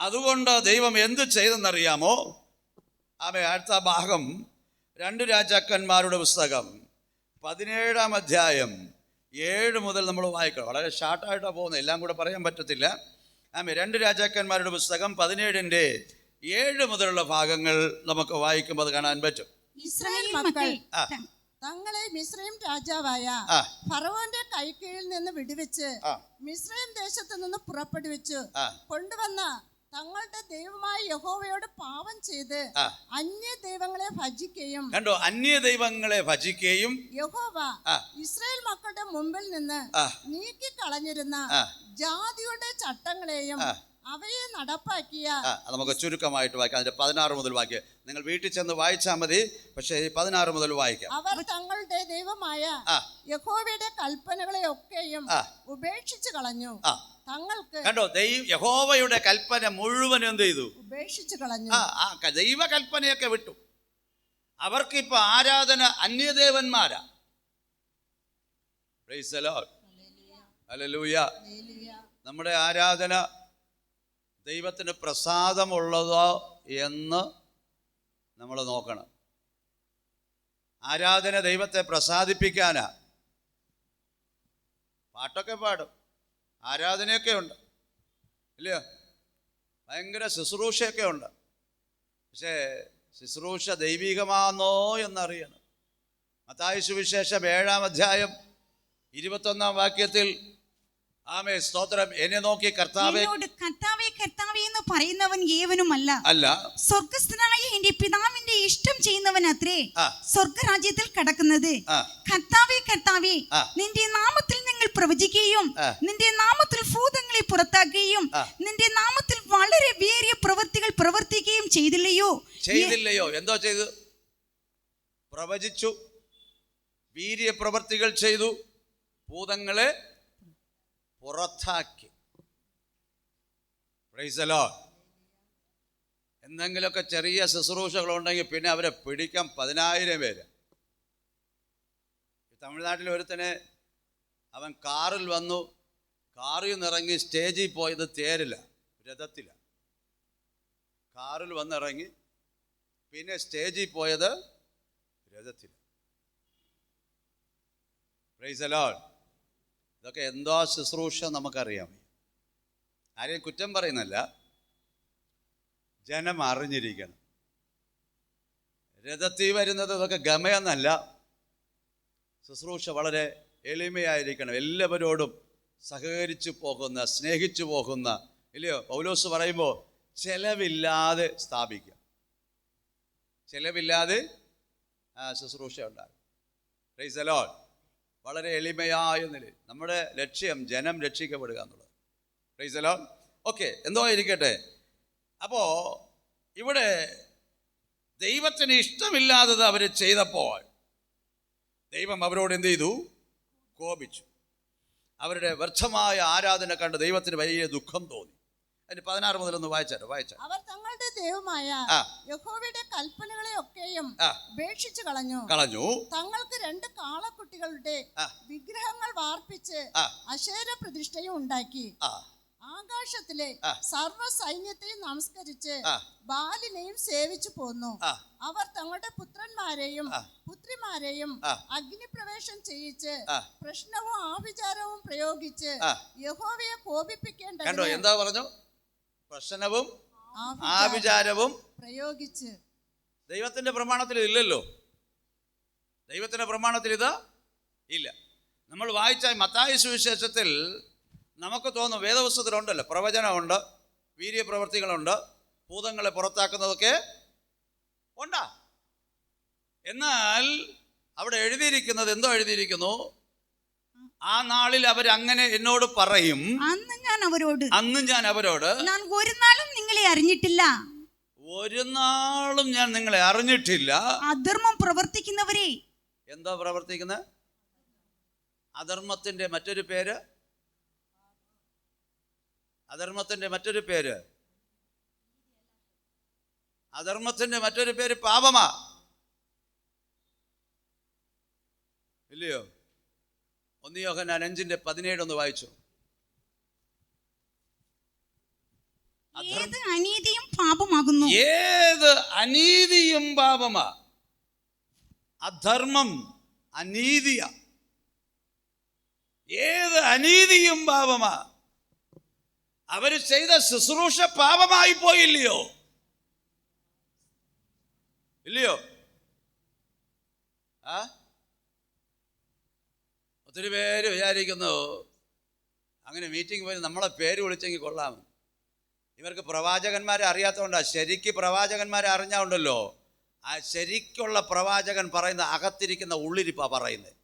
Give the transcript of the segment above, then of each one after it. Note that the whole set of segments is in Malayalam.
അതുകൊണ്ട് ദൈവം എന്ത് ചെയ്തെന്നറിയാമോ? അടുത്ത ഭാഗം 2 രാജാക്കന്മാരുടെ പുസ്തകം 17-ാം അധ്യായം 7 മുതൽ നമ്മൾ വായിക്കണം. വളരെ ഷാർട്ടായിട്ടാണ് പോകുന്നത്, എല്ലാം കൂടെ പറയാൻ പറ്റത്തില്ല. 2 രാജാക്കന്മാരുടെ പുസ്തകം 17-ന്റെ 7 മുതലുള്ള ഭാഗങ്ങൾ നമുക്ക് വായിക്കുമ്പോൾ അത് കാണാൻ പറ്റും. ഇസ്രായേൽ മക്കൾ തങ്ങളെ മിസ്രയീം രാജാവായ ഫറവോന്റെ കൈക്കീഴിൽ നിന്ന് വിടുവിച്ച് മിസ്രയീം ദേശത്ത് നിന്ന് പുറപ്പെടുവിച്ചു കൊണ്ടുവന്ന തങ്ങളുടെ ദൈവമായ യഹോവയോട് പാപം ചെയ്ത് അന്യ ദൈവങ്ങളെ ഭജിക്കുകയും കണ്ടോ, അന്യ ദൈവങ്ങളെ ഭജിക്കുകയും യഹോവ ഇസ്രായേൽ മക്കളുടെ മുമ്പിൽ നിന്ന് നീക്കി കളഞ്ഞിരുന്ന ജാതിയുടെ ചട്ടങ്ങളെയും അവയെ നടപ്പാക്കിയ. നമുക്ക് ചുരുക്കമായിട്ട് വായിക്കാം. അതിന്റെ 16 മുതൽ വായിക്കാം. നിങ്ങൾ വീട്ടിൽ ചെന്ന് വായിച്ചാൽ മതി, പക്ഷേ 16 മുതൽ വായിക്കാം. അവർ തങ്ങളുടെ ദൈവമായ യഹോവയുടെ കൽപ്പനകളെ ഒക്കെയും ഉപേക്ഷിച്ചു കളഞ്ഞു. തങ്ങൾക്ക് കണ്ടോ, യഹോവയുടെ കൽപ്പന മുഴുവൻ എന്ത് ചെയ്തു? ഉപേക്ഷിച്ചു കളഞ്ഞു. ദൈവ കൽപ്പനയൊക്കെ വിട്ടു. അവർക്കിപ്പോ ആരാധന അന്യദേവന്മാരാ. Praise the lord, hallelujah. നമ്മുടെ ആരാധന ദൈവത്തിന് പ്രസാദമുള്ളതോ എന്ന് നമ്മൾ നോക്കണം. ആരാധന ദൈവത്തെ പ്രസാദിപ്പിക്കാനാ. പാട്ടൊക്കെ പാടും, ആരാധനയൊക്കെ ഉണ്ട്, ഇല്ലയോ? ഭയങ്കര ശുശ്രൂഷയൊക്കെ ഉണ്ട്. പക്ഷേ ശുശ്രൂഷ ദൈവികമാണോ എന്നറിയണം. മത്തായി സുവിശേഷം 7-ാം അധ്യായം 21-ാം വാക്യത്തിൽ ആമേൻ സ്തോത്രം, എന്നെ നോക്കി കർത്താവേ കർത്താവേ കർത്താവേ എന്ന് പറയുന്നവൻ ഏവനുമല്ല, അല്ല സ്വർഗസ്ഥനായ എന്റെ പിതാവിന്റെ ഇഷ്ടം ചെയ്യുന്നവൻ അത്രേ സ്വർഗരാജ്യത്തിൽ കടക്കുന്നത്. കർത്താവേ കർത്താവേ, നിന്റെ നാമത്തിൽ ഞങ്ങൾ പ്രവചിക്കുകയും നിന്റെ നാമത്തിൽ ഭൂതങ്ങളെ പുറത്താക്കുകയും നിന്റെ നാമത്തിൽ വളരെ വേറിയ പ്രവൃത്തികൾ പ്രവർത്തിക്കുകയും ചെയ്തില്ലയോ? എന്തോ ചെയ്തു? പ്രവചിച്ചു, വീര്യ പ്രവൃത്തികൾ ചെയ്തു, ഭൂതങ്ങളെ പുറത്താക്കി. Price the Lord. എന്തെങ്കിലുമൊക്കെ ചെറിയ ശുശ്രൂഷകളുണ്ടെങ്കിൽ പിന്നെ അവരെ പിടിക്കാൻ 10,000 പേര്. തമിഴ്നാട്ടിൽ ഒരുത്തനെ, അവൻ കാറിൽ വന്നു, കാറിൽ നിന്നിറങ്ങി സ്റ്റേജിൽ പോയത് തേരില്ല, രഥത്തില. കാറിൽ വന്നിറങ്ങി പിന്നെ സ്റ്റേജിൽ പോയത് രഥത്തില. Price the Lord. ഇതൊക്കെ എന്തോ ശുശ്രൂഷ നമുക്കറിയാം. ആരെയും കുറ്റം പറയുന്നല്ല, ജനം അറിഞ്ഞിരിക്കണം. രഥത്തിൽ വരുന്നത് ഇതൊക്കെ ഗമയെന്നല്ല. ശുശ്രൂഷ വളരെ എളിമയായിരിക്കണം, എല്ലാവരോടും സഹകരിച്ചു പോകുന്ന, സ്നേഹിച്ചു പോകുന്ന, ഇല്ലയോ? പൗലോസ് പറയുമ്പോൾ ചെലവില്ലാതെ സ്ഥാപിക്കുക, ചെലവില്ലാതെ ശുശ്രൂഷ ഉണ്ടാകും. Price the Lord. വളരെ എളിമയായ നിലയിൽ നമ്മുടെ ലക്ഷ്യം ജനം രക്ഷിക്കപ്പെടുക എന്നുള്ളത്. Price the Lord. ഓക്കെ, എന്തോ ഇരിക്കട്ടെ. അപ്പോൾ ഇവിടെ ദൈവത്തിന് ഇഷ്ടമില്ലാത്തത് അവർ ചെയ്തപ്പോൾ ദൈവം അവരോട് എന്ത് ചെയ്തു? കോപിച്ചു. അവരുടെ വ്യർത്ഥമായ ആരാധന കണ്ട് ദൈവത്തിന് വലിയ ദുഃഖം തോന്നി. അതിന് 16 മുതലൊന്ന് വായിച്ചാലോ? അവർ തങ്ങളുടെ ദൈവമായ യഹോവയുടെ കൽപ്പനകളെ ഒക്കെയും ഉപേക്ഷിച്ചു കളഞ്ഞു. തങ്ങൾക്ക് 2 കാളക്കുട്ടികളുടെ വിഗ്രഹങ്ങൾ വാർപ്പിച്ച് അശേര പ്രതിഷ്ഠയും ഉണ്ടാക്കി. ആകാശത്തിലെ സർവ്വ സൈന്യത്തെയും നമസ്കരിച്ച് ബാലിനെയും സേവിച്ചു പോന്നു. അവർ തങ്ങളുടെ പുത്രന്മാരെയും പുത്രിമാരെയും അഗ്നിപ്രവേശം ചെയ്യിച്ച് പ്രശ്നവും ആഭിചാരവും പ്രയോഗിച്ച് യഹോവയെ കോപിപ്പിക്കേണ്ടത്. എന്താ പറഞ്ഞു? പ്രശ്നവും ആഭിചാരവും പ്രയോഗിച്ച്. ദൈവത്തിന്റെ പ്രമാണത്തിൽ ഇല്ലല്ലോ. ദൈവത്തിന്റെ പ്രമാണത്തിൽ ഇത് ഇല്ല. നമ്മൾ വായിച്ച മത്തായി സുവിശേഷത്തിൽ നമുക്ക് തോന്നും, വേദപുസ്തകത്തിലുണ്ടല്ലോ, പ്രവചനമുണ്ട്, വീര്യപ്രവർത്തികളുണ്ട്, ഭൂതങ്ങളെ പുറത്താക്കുന്നതൊക്കെ ഉണ്ടാ. എന്നാൽ അവിടെ എഴുതിയിരിക്കുന്നത് എന്തോ എഴുതിയിരിക്കുന്നു? ആ നാളിൽ അവരങ്ങനെ എന്നോട് പറയും, അന്ന് ഞാൻ അവരോട് ഞാൻ ഒരു നാളും നിങ്ങളെ അറിഞ്ഞിട്ടില്ല, ഒരു നാളും ഞാൻ നിങ്ങളെ അറിഞ്ഞിട്ടില്ല. അധർമ്മം പ്രവർത്തിക്കുന്നവരെ. എന്താ പ്രവർത്തിക്കുന്നത്? അധർമ്മത്തിന്റെ മറ്റൊരു പേര്, അധർമ്മത്തിന്റെ മറ്റൊരു പേര്, അധർമ്മത്തിന്റെ മറ്റൊരു പേര് പാപമാ, ഇല്ലയോ? 1 യോഹന്നാൻ 5:17 ഒന്ന് വായിച്ചു. ഏത് പാപമാകുന്നു. ഏത് അനീതിയും പാപമാ. അധർമ്മം അനീതിയാ. ഏത് അനീതിയും പാപമാ. അവര് ചെയ്ത ശുശ്രൂഷ പാപമായി പോയില്ലയോ? ഇല്ലയോ? ഒത്തിരി പേര് വിചാരിക്കുന്നു അങ്ങനെ മീറ്റിംഗ് പോയി നമ്മളെ പേര് വിളിച്ചെങ്കിൽ കൊള്ളാം. ഇവർക്ക് പ്രവാചകന്മാരെ അറിയാത്തതുകൊണ്ടാണ്. ശരിക്ക് പ്രവാചകന്മാരെ അറിഞ്ഞാണ്ടല്ലോ, ആ ശരിക്കുള്ള പ്രവാചകൻ പറയുന്ന അകത്തിരിക്കുന്ന ഉള്ളിരിപ്പാ പറയുന്നത്.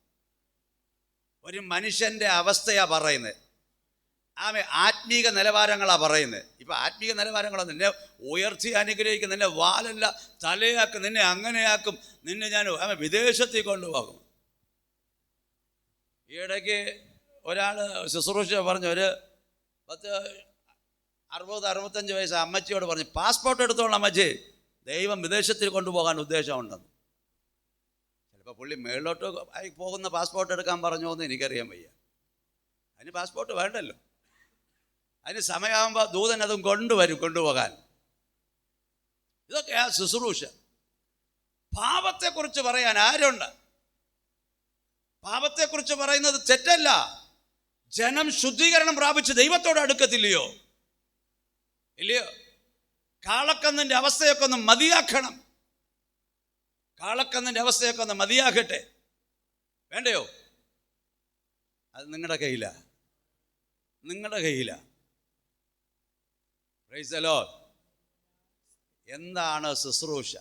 ഒരു മനുഷ്യൻ്റെ അവസ്ഥയാ പറയുന്നത്. ആത്മീക നിലവാരങ്ങളാണ് പറയുന്നത്. ഇപ്പം ആത്മീക നിലവാരങ്ങളാണ്. നിന്നെ ഉയർത്തി അനുഗ്രഹിക്കും, നിന്നെ വാലല്ല തലയാക്കും, നിന്നെ അങ്ങനെയാക്കും, നിന്നെ ഞാൻ വിദേശത്തിൽ കൊണ്ടുപോകും. ഈയിടയ്ക്ക് ഒരാൾ ശുശ്രൂഷ പറഞ്ഞു, ഒരു 60-65 വയസ്സ് അമ്മച്ചിയോട് പറഞ്ഞു, പാസ്പോർട്ട് എടുത്തോളാം അമ്മച്ചി, ദൈവം വിദേശത്തിൽ കൊണ്ടുപോകാൻ ഉദ്ദേശമുണ്ടെന്ന്. ചിലപ്പോൾ പുള്ളി മേളിലോട്ട് പോകുന്ന പാസ്പോർട്ട് എടുക്കാൻ പറഞ്ഞോ എന്ന് എനിക്കറിയാൻ വയ്യ. അതിന് പാസ്പോർട്ട് വേണ്ടല്ലോ. അതിന് സമയമാകുമ്പോൾ ദൂതൻ അതും കൊണ്ടുപോകാൻ. ഇതൊക്കെയാ ശുശ്രൂഷ. പാപത്തെക്കുറിച്ച് പറയാൻ ആരുണ്ട്? പാപത്തെക്കുറിച്ച് പറയുന്നത് തെറ്റല്ല. ജനം ശുദ്ധീകരണം പ്രാപിച്ച് ദൈവത്തോട് അടുക്കത്തില്ലയോ? ഇല്ലയോ? കാളക്കന്നിൻ്റെ അവസ്ഥയൊക്കെ ഒന്ന് മതിയാക്കണം. കാളക്കന്നിൻ്റെ അവസ്ഥയൊക്കെ ഒന്ന് മതിയാക്കട്ടെ. വേണ്ടയോ? അത് നിങ്ങളുടെ കയ്യിലാണ്. നിങ്ങളുടെ കയ്യിലാണ്. Price the Lord. എന്താണ് ശുശ്രൂഷ?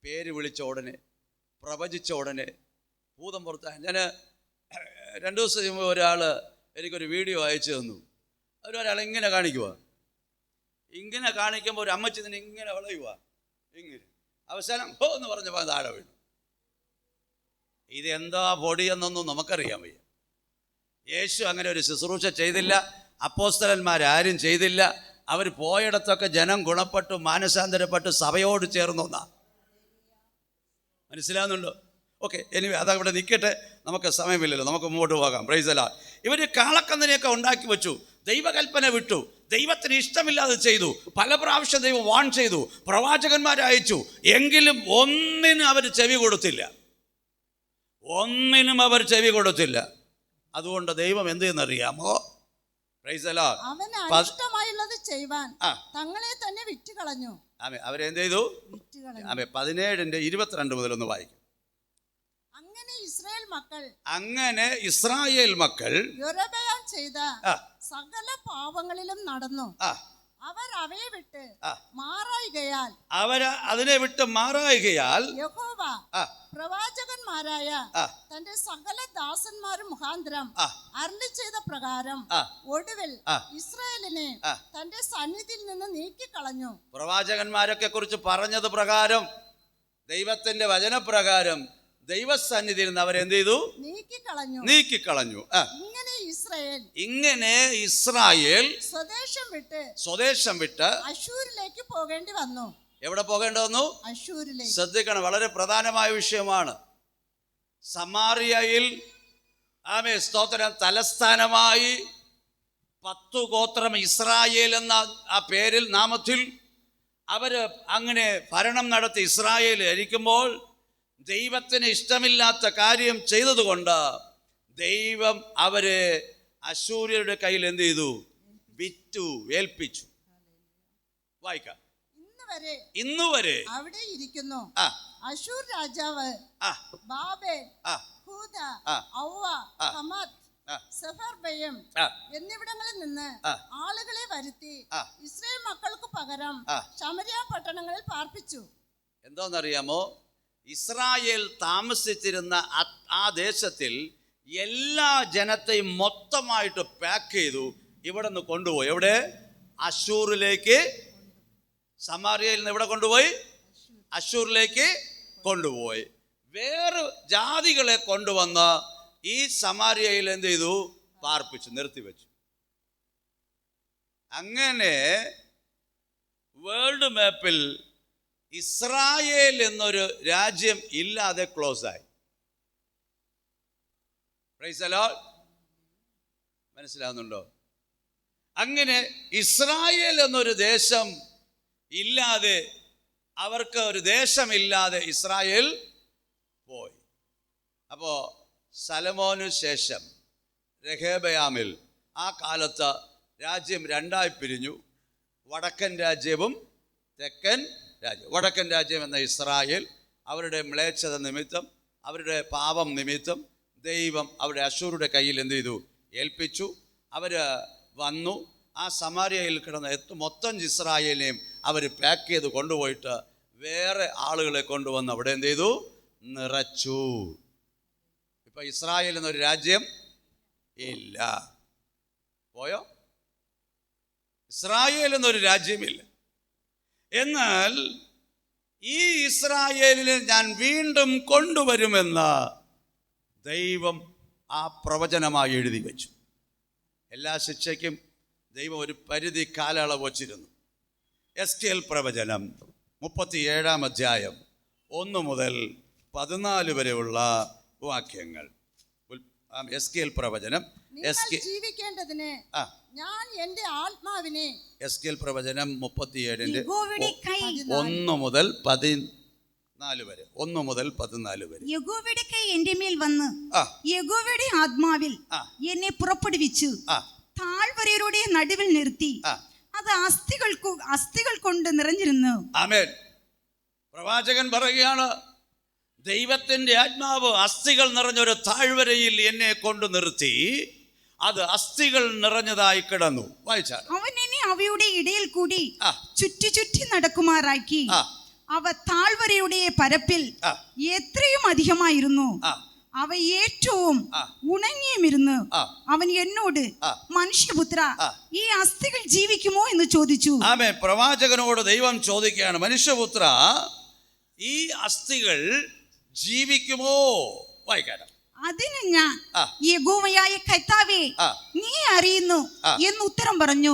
പേര് വിളിച്ച ഉടനെ, പ്രവചിച്ച ഉടനെ ഭൂതം പുറത്താൻ. ഞാൻ 2 ദിവസം മുമ്പ് ഒരാൾ എനിക്കൊരു വീഡിയോ അയച്ചു തന്നു. ഒരാൾ ഇങ്ങനെ കാണിക്കുക. ഇങ്ങനെ കാണിക്കുമ്പോൾ ഒരു അമ്മച്ചി തന്നെ ഇങ്ങനെ വളയുക. ഇങ്ങനെ അവസാനം ഹോ എന്ന് പറഞ്ഞപ്പോൾ താഴെ വീണു. ഇതെന്താ പൊടിയെന്നൊന്നും നമുക്കറിയാൻ വയ്യ. യേശു അങ്ങനെ ഒരു ശുശ്രൂഷ ചെയ്തില്ല. അപ്പോസ്തലന്മാരാരും ചെയ്തില്ല. അവർ പോയിടത്തൊക്കെ ജനം ഗുണപ്പെട്ടു, മാനസാന്തരപ്പെട്ടു, സഭയോട് ചേർന്നൊന്നാ. മനസ്സിലാവുന്നുണ്ടോ? ഓക്കെ, എനിവേ അതവിടെ നിൽക്കട്ടെ, നമുക്ക് സമയമില്ലല്ലോ, നമുക്ക് മുമ്പോട്ട് പോകാം. Price the Lord. ഇവർ കാളക്കന്നിനെയൊക്കെ ഉണ്ടാക്കി വെച്ചു, ദൈവകൽപ്പന വിട്ടു, ദൈവത്തിന് ഇഷ്ടമില്ലാതെ ചെയ്തു. പല പ്രാവശ്യം ദൈവം വാൺ ചെയ്തു, പ്രവാചകന്മാരെ അയച്ചു. എങ്കിലും ഒന്നിനും അവർ ചെവി കൊടുത്തില്ല. ഒന്നിനും അവർ ചെവി കൊടുത്തില്ല. അതുകൊണ്ട് ദൈവം എന്ത് ചെയ്യുന്നറിയാമോ? Praise the lord. ഇഷ്ടമായുള്ളത് ചെയ്യുവാൻ തങ്ങളെ തന്നെ വിറ്റുകളഞ്ഞു. അവരെന്ത് ചെയ്തു? 17:22 മുതൽ ഒന്ന് വായിക്കും. അങ്ങനെ ഇസ്രായേൽ മക്കൾ യൊരോബെയാം ചെയ്ത സകല പാപങ്ങളിലും നടന്നു. അവർ അവയെ വിട്ട് മാറായികയാൽ അതിനെ വിട്ട് മാറായികയാൽ യഹോവ പ്രവാചകന്മാരായ തന്റെ സകല ദാസന്മാരും മുഖാന്തരം അരുളി ചെയ്ത പ്രകാരം ഒടുവിൽ ഇസ്രായേലിനെ തന്റെ സന്നിധിയിൽ നിന്ന് നീക്കിക്കളഞ്ഞു. പ്രവാചകന്മാരൊക്കെ കുറിച്ച് പറഞ്ഞത് പ്രകാരം, ദൈവത്തിന്റെ വചനപ്രകാരം ദൈവസന്നിധിയിൽ നിന്ന് അവരെന്ത് ചെയ്തു? നീക്കിക്കളഞ്ഞു. ഇങ്ങനെ ഇസ്രായേൽ സ്വദേശം വിട്ട് അശ്ശൂരിലേക്ക് പോകേണ്ടി വന്നു. എവിടെ പോകേണ്ടി വന്നു? അശ്ശൂരിലേക്ക്. ശ്രദ്ധിക്കണം, വളരെ പ്രധാനമായ വിഷയമാണ്. സമാറിയയിൽ സ്തോത്രം തലസ്ഥാനമായി 10 ഗോത്രം ഇസ്രായേൽ എന്ന ആ പേരിൽ നാമത്തിൽ അവര് അങ്ങനെ ഭരണം നടത്തി ഇസ്രായേൽ ഭരിക്കുമ്പോൾ ദൈവത്തിന് ഇഷ്ടമില്ലാത്ത കാര്യം ചെയ്തതുകൊണ്ട് ദൈവം അവരെ അശ്ശൂര്യരുടെ കയ്യിൽ എന്ത് ചെയ്തു? വിറ്റു, ഏൽപ്പിച്ചു. വായിക്കാം. ഇന്നുവരെ അവിടെ ഇരിക്കുന്നു അശ്ശൂർ രാജാവ് ബാബേൽ, ഹൂദ, ഔവ, ഹമാത്ത്, സെഫർബയം എന്നിവിടങ്ങളിൽ നിന്ന് ആളുകളെ വരുത്തി ഇസ്രായേൽ മക്കൾക്ക് പകരം ശമര്യ പട്ടണങ്ങളിൽ പാർപ്പിച്ചു. എന്തോന്നറിയാമോ? ഇസ്രായേൽ താമസിച്ചിരുന്ന ആ ദേശത്തിൽ എല്ലാ ജനത്തെയും മൊത്തമായിട്ട് പാക്ക് ചെയ്തു ഇവിടെ നിന്ന് കൊണ്ടുപോയി. എവിടെ? അശ്ശൂറിലേക്ക്. സമാറിയയിൽ നിന്ന് എവിടെ കൊണ്ടുപോയി? അശ്ശൂറിലേക്ക് കൊണ്ടുപോയി. വേറെ ജാതികളെ കൊണ്ടുവന്ന് ഈ സമാരിയയിൽ എന്ത് ചെയ്തു? പാർപ്പിച്ചു, നിർത്തിവെച്ചു. അങ്ങനെ വേൾഡ് മാപ്പിൽ ഇസ്രായേൽ എന്നൊരു രാജ്യം ഇല്ലാതെ ക്ലോസ് ആയി. Price the Lord. മനസ്സിലാവുന്നുണ്ടോ? അങ്ങനെ ഇസ്രായേൽ എന്നൊരു ദേശം ഇല്ലാതെ, അവർക്ക് ഒരു ദേശമില്ലാതെ ഇസ്രായേൽ പോയി. അപ്പോൾ സലമോനു ശേഷം രഹോബയാമിൽ ആ കാലത്ത് രാജ്യം രണ്ടായി പിരിഞ്ഞു. വടക്കൻ രാജ്യവും തെക്കൻ രാജ്യം. വടക്കൻ രാജ്യം എന്ന ഇസ്രായേൽ അവരുടെ മ്ലേച്ഛത നിമിത്തം, അവരുടെ പാപം നിമിത്തം ദൈവം അവരുടെ അശൂരുടെ കയ്യിൽ എന്ത് ചെയ്തു? ഏൽപ്പിച്ചു. അവർ വന്നു. ആ സമാര്യയിൽ കിടന്ന മൊത്തം ഇസ്രായേലിനെയും അവർ പാക്ക് ചെയ്ത് കൊണ്ടുപോയിട്ട് വേറെ ആളുകളെ കൊണ്ടുവന്ന് അവിടെ എന്ത് ചെയ്തു? നിറച്ചു. ഇപ്പം ഇസ്രായേൽ എന്നൊരു രാജ്യം ഇല്ല. പോയോ? ഇസ്രായേൽ എന്നൊരു രാജ്യമില്ല. എന്നാൽ ഈ ഇസ്രായേലിനെ ഞാൻ വീണ്ടും കൊണ്ടുവരുമെന്ന് ദൈവം ആ പ്രവചനമായി എഴുതി വെച്ചു. എല്ലാ ശിക്ഷയ്ക്കും ദൈവം ഒരു പരിധി കാലയളവ് വച്ചിരുന്നു. എസ്കേൽ പ്രവചനം 37 അധ്യായം 1 മുതൽ 14 വരെയുള്ള വാക്യങ്ങൾ. എസ്കേൽ പ്രവചനം ജീവിക്കേണ്ടതിന് ഞാൻ എൻ്റെ ആത്മാവിനെ. എസ്കേൽ പ്രവചനം 37 1 മുതൽ 14 വരെ. 1 മുതൽ 14 വരെ. യഹോവയുടെ കൈ എന്റെ മേൽ വന്ന് യഹോവയുടെ ആത്മാവിൽ എന്നെ പുറപ്പെടുവിച്ചു. താഴ്വരയുടെ നടുവിൽ നിർത്തി. അത് അസ്ഥികൾ കൊണ്ട് നിറഞ്ഞിരുന്നു. ആമേൻ. പ്രവാചകൻ പറയുകയാണ്, ദൈവത്തിന്റെ ആത്മാവ് അസ്ഥികൾ നിറഞ്ഞൊരു താഴ്വരയിൽ എന്നെ കൊണ്ട് നിർത്തി. അത് അസ്ഥികൾ നിറഞ്ഞതായി കിടന്നു. വായിച്ചാൽ അവൻ എന്നെ അവയുടെ ഇടയിൽ കൂടി ചുറ്റി നടക്കുമാറാക്കി. അവ താഴ്വരയുടെ പരപ്പിൽ എത്രയും അധികമായിരുന്നു. അവ ഏറ്റവും ഉണങ്ങിയുമിരുന്നു. അവൻ എന്നോട്, മനുഷ്യപുത്ര, ഈ അസ്ഥികൾ ജീവിക്കുമോ എന്ന് ചോദിച്ചു. ആമേൻ. പ്രവാചകനോട് ദൈവം ചോദിക്കുകയാണ്, മനുഷ്യപുത്ര, ഈ അസ്ഥികൾ ജീവിക്കുമോ? വായിക്കാം. അതിന് ഞാൻ, യഹോവയായ കർത്താവേ, നീ അറിയുന്നു എന്ന് ഉത്തരം പറഞ്ഞു.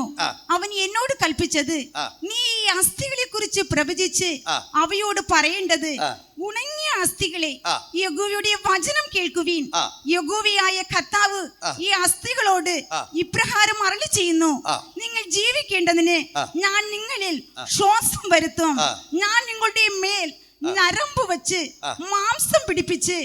അവൻ എന്നോട് കൽപ്പിച്ചത്, നീ ഈ അസ്ഥികളെ കുറിച്ച് പ്രവചിച്ച് അവയോട് പറയേണ്ടത്, ഉണങ്ങിയ അസ്ഥികളെ, യഹോവയുടെ വചനം കേൾക്കുവിൻ. യഹോവയായ കർത്താവ് ഈ അസ്ഥികളോട് ഇപ്രകാരം അരുളി ചെയ്യുന്നു, നിങ്ങൾ ജീവിക്കേണ്ടതിന് ഞാൻ നിങ്ങളിൽ ശ്വാസം വരുത്തും. ഞാൻ നിങ്ങളുടെ മേൽ നരമ്പ് വെച്ച് മാംസം പിടിപ്പിച്ച്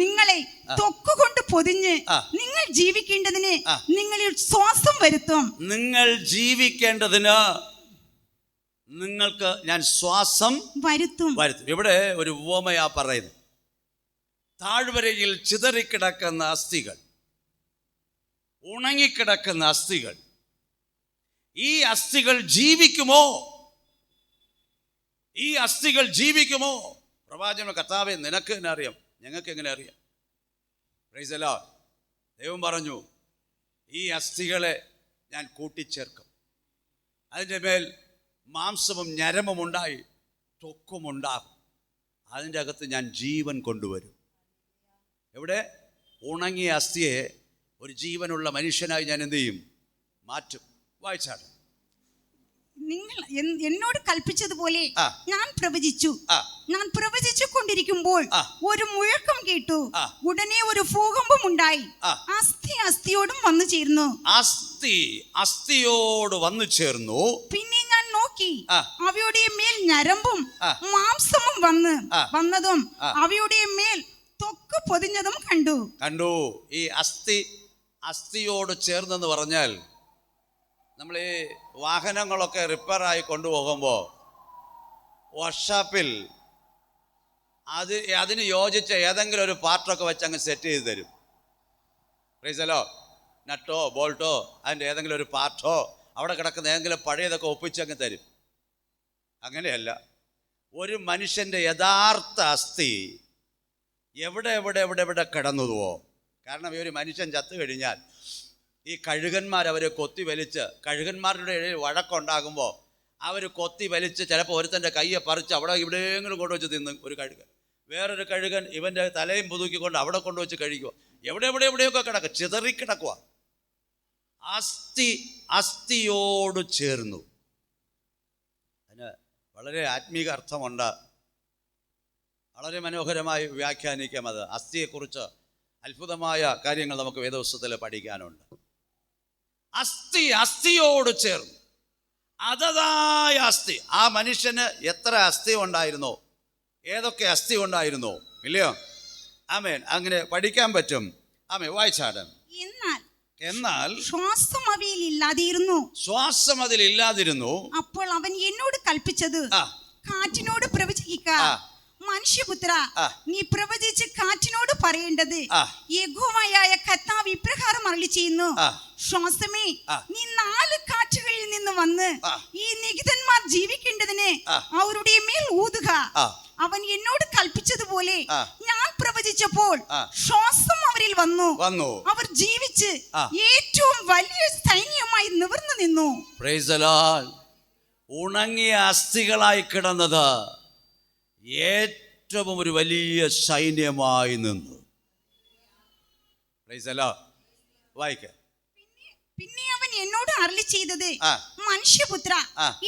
നിങ്ങളെ തൊക്കുകൊണ്ട് പൊതിഞ്ഞ് നിങ്ങൾ ജീവിക്കേണ്ടതിന് നിങ്ങളിൽ ശ്വാസം വരുത്തും. നിങ്ങൾ ജീവിക്കേണ്ടതിന് നിങ്ങൾക്ക് ഞാൻ ശ്വാസം വരുത്തും. ഇവിടെ ഒരു ഉപമയാ പറയുന്നത്. താഴ്വരയിൽ ചിതറിക്കിടക്കുന്ന അസ്ഥികൾ, ഉണങ്ങിക്കിടക്കുന്ന അസ്ഥികൾ, ഈ അസ്ഥികൾ ജീവിക്കുമോ? ഈ അസ്ഥികൾ ജീവിക്കുമോ? പ്രവാചകൻ, കർത്താവേ, നിനക്ക് എന്നെ അറിയാം, ഞങ്ങൾക്ക് എങ്ങനെ അറിയാം? Price the Lord. ദൈവം പറഞ്ഞു, ഈ അസ്ഥികളെ ഞാൻ കൂട്ടിച്ചേർക്കും. അതിൻ്റെ മേൽ മാംസവും ഞരമ്പും ഉണ്ടായി ത്വക്കുമുണ്ടാകും. അതിൻ്റെ അകത്ത് ഞാൻ ജീവൻ കൊണ്ടുവരും. എവിടെ? ഉണങ്ങിയ അസ്ഥിയെ ഒരു ജീവനുള്ള മനുഷ്യനായി ഞാൻ എന്ത് ചെയ്യും? മാറ്റും. വായിച്ചാണ്. നിങ്ങൾ എന്നോട് കൽപ്പിച്ചതുപോലെ ഞാൻ പ്രവചിച്ചു. ഞാൻ പ്രവചിച്ചു കൊണ്ടിരിക്കുമ്പോൾ ഒരു മുഴക്കം കേട്ടു. ഉടനെ ഒരു ഭൂകമ്പം ഉണ്ടായി. അസ്ഥി അസ്ഥിയോടും വന്നു ചേർന്നു. അസ്ഥി അസ്ഥിയോട് വന്നു ചേർന്നു. പിന്നെ ഞാൻ നോക്കി, അവയുടെ മേൽ ഞരമ്പും മാംസവും വന്നതും അവയുടെ മേൽ ത്വക്ക് പൊതിഞ്ഞതും കണ്ടു. ഈ അസ്ഥിയോട് ചേർന്നെന്ന് പറഞ്ഞാൽ, നമ്മൾ ഈ വാഹനങ്ങളൊക്കെ റിപ്പയറായി കൊണ്ടുപോകുമ്പോൾ വർക്ക്ഷോപ്പിൽ അതിന് യോജിച്ച ഏതെങ്കിലും ഒരു പാർട്ടൊക്കെ വെച്ച് അങ്ങ് സെറ്റ് ചെയ്ത് തരും. പ്രൈസലോ, നട്ടോ ബോൾട്ടോ അതിൻ്റെ ഏതെങ്കിലും ഒരു പാർട്ടോ അവിടെ കിടക്കുന്ന ഏതെങ്കിലും പഴയതൊക്കെ ഒപ്പിച്ചങ്ങ് തരും. അങ്ങനെയല്ല. ഒരു മനുഷ്യൻ്റെ യഥാർത്ഥ അസ്ഥി എവിടെ എവിടെ എവിടെ എവിടെ കിടന്നതുവോ. കാരണം ഈ ഒരു മനുഷ്യൻ ചത്തു കഴിഞ്ഞാൽ ഈ കഴുകന്മാർ അവരെ കൊത്തി വലിച്ച്, കഴുകന്മാരുടെ ഇടയിൽ വഴക്കുണ്ടാകുമ്പോൾ അവർ കൊത്തി വലിച്ച് ചിലപ്പോൾ ഒരുത്തൻ്റെ കയ്യെ പറിച്ച് അവിടെ എവിടെയെങ്കിലും കൊണ്ടുവച്ച് തിന്ന് ഒരു കഴുകൻ. വേറൊരു കഴുകൻ ഇവൻ്റെ തലയും പുതുക്കിക്കൊണ്ട് അവിടെ കൊണ്ടുവച്ച് കഴിക്കുക. എവിടെയൊക്കെ കിടക്കുക, ചിതറിക്കിടക്കുക. അസ്ഥിയോട് ചേർന്നു. അതിന് വളരെ ആത്മീക അർത്ഥമുണ്ട്. വളരെ മനോഹരമായി വ്യാഖ്യാനിക്കാം. അത് അസ്ഥിയെക്കുറിച്ച് അത്ഭുതമായ കാര്യങ്ങൾ നമുക്ക് വേദപുസ്തകത്തിൽ പഠിക്കാനുണ്ട്. അസ്ഥിയോട് ചേർന്നു. അതതായ അസ്ഥി. ആ മനുഷ്യന് എത്ര അസ്ഥി ഉണ്ടായിരുന്നോ, ഏതൊക്കെ അസ്ഥി ഉണ്ടായിരുന്നോ, ഇല്ലയോ? ആമേൻ. അങ്ങനെ പഠിക്കാൻ പറ്റും. ആമേൻ. വായിച്ചാടൻ. എന്നാൽ ശ്വാസം അവയിൽ ഇല്ലാതിരുന്നു. ശ്വാസം അതിലില്ലാതിരുന്നു. അപ്പോൾ അവൻ എന്നോട് കൽപ്പിച്ചത്, കാറ്റിനോട് പ്രവചിക്കുക. മനുഷ്യപുത്ര, നീ പ്രവചിച്ച് കാറ്റിനോട് പറയേണ്ടത്, യഹോവയായ കർത്താവ് ഇപ്രകാരം അരുളിച്ചെയ്യുന്നു, ശ്വാസമേ, നീ 4 കാറ്റുകളിൽ നിന്ന് വന്ന് ഈ നികിതന്മാർ ജീവിക്കേണ്ടതിന് അവരുടെ മേൽ ഊതുക. അവൻ എന്നോട് കൽപ്പിച്ചതുപോലെ ഞാൻ പ്രവചിച്ചപ്പോൾ ശ്വാസം അവരിൽ വന്നു. അവർ ജീവിച്ച് ഏറ്റവും വലിയ സൈന്യമായി നിവർന്നു നിന്നു. Praise the lord. ഉണങ്ങിയ അസ്ഥികളായി കിടന്നത് ഏറ്റവും ഒരു വലിയ സൈന്യമായി നിന്നു. Praise the lord. വായിക്ക. പിന്നെ അവൻ എന്നോട് അരുളി ചെയ്തത്, മനുഷ്യപുത്ര,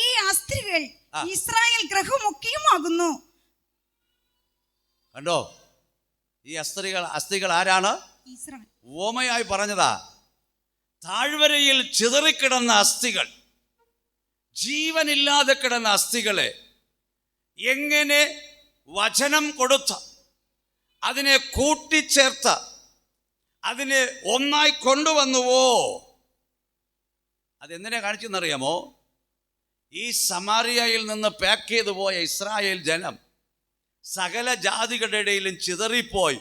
ഈ അസ്ഥികൾ ഇസ്രായേൽ ഗൃഹമൊക്കെയുമാകുന്നു. കണ്ടോ? ഈ അസ്ഥികൾ ആരാണ്? ഓമയായി പറഞ്ഞതാ. താഴ്വരയിൽ ചിതറിക്കിടന്ന അസ്ഥികൾ, ജീവനില്ലാതെ കിടന്ന അസ്ഥികളെ എങ്ങനെ വചനം കൊടുത്ത, അതിനെ കൂട്ടിച്ചേർത്ത, അതിനെ ഒന്നായി കൊണ്ടുവന്നുവോ, അതെന്തിനെ കാണിച്ചെന്നറിയാമോ? ഈ സമാരിയയിൽ നിന്ന് പാക്ക് ചെയ്തു പോയ ഇസ്രായേൽ ജനം സകല ജാതികളുടെ ഇടയിലും ചിതറിപ്പോയി.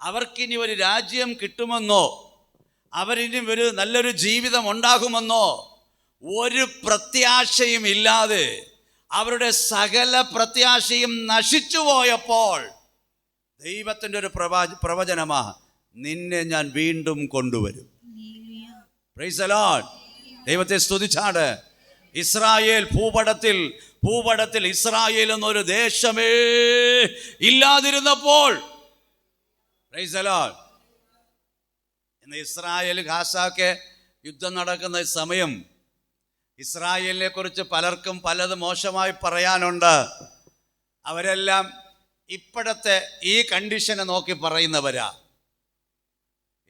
അവർക്കിനി ഒരു രാജ്യം കിട്ടുമെന്നോ, അവരിനി ഒരു നല്ലൊരു ജീവിതം ഉണ്ടാകുമെന്നോ ഒരു പ്രത്യാശയും ഇല്ലാതെ അവരുടെ സകല പ്രത്യാശയും നശിച്ചു പോയപ്പോൾ ദൈവത്തിൻ്റെ ഒരു പ്രവചനമാ, നിന്നെ ഞാൻ വീണ്ടും കൊണ്ടുവരും. Price the Lord. ദൈവത്തെ സ്തുതിച്ചാട്. ഇസ്രായേൽ ഭൂപടത്തിൽ ഇസ്രായേൽ എന്നൊരു ദേശമേ ഇല്ലാതിരുന്നപ്പോൾ, പ്രൈസ് ദി ലോർഡ്, ഇന്ന് ഇസ്രായേൽ ഗാസയ്ക്ക് യുദ്ധം നടക്കുന്ന സമയം ഇസ്രായേലിനെ കുറിച്ച് പലർക്കും പലത് മോശമായി പറയാനുണ്ട്. അവരെല്ലാം ഇപ്പോഴത്തെ ഈ കണ്ടീഷനെ നോക്കി പറയുന്നവരാ.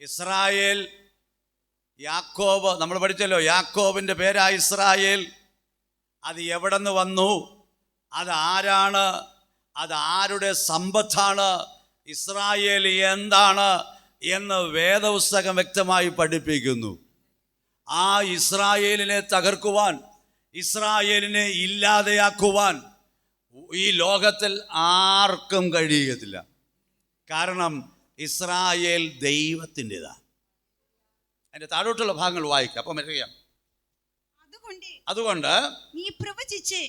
ഇസ്രായേൽ, യാക്കോബ്, നമ്മൾ പഠിച്ചല്ലോ, യാക്കോബിൻ്റെ പേരാ ഇസ്രായേൽ. അത് എവിടെ നിന്ന് വന്നു, അത് ആരാണ്, അത് ആരുടെ സമ്പത്താണ്, ഇസ്രായേൽ എന്താണ് എന്ന് വേദപുസ്തകം വ്യക്തമായി പഠിപ്പിക്കുന്നു. ആ ഇസ്രായേലിനെ തകർക്കുവാൻ, ഇസ്രായേലിനെ ഇല്ലാതെയാക്കുവാൻ ഈ ലോകത്തിൽ ആർക്കും കഴിയത്തില്ല. കാരണം ഇസ്രായേൽ ദൈവത്തിൻ്റെതാണ്. അതിൻ്റെ താഴോട്ടുള്ള ഭാഗങ്ങൾ വായിക്കാം, അപ്പം അറിയാം. അതുകൊണ്ട് നീ പ്രവചിച്ച്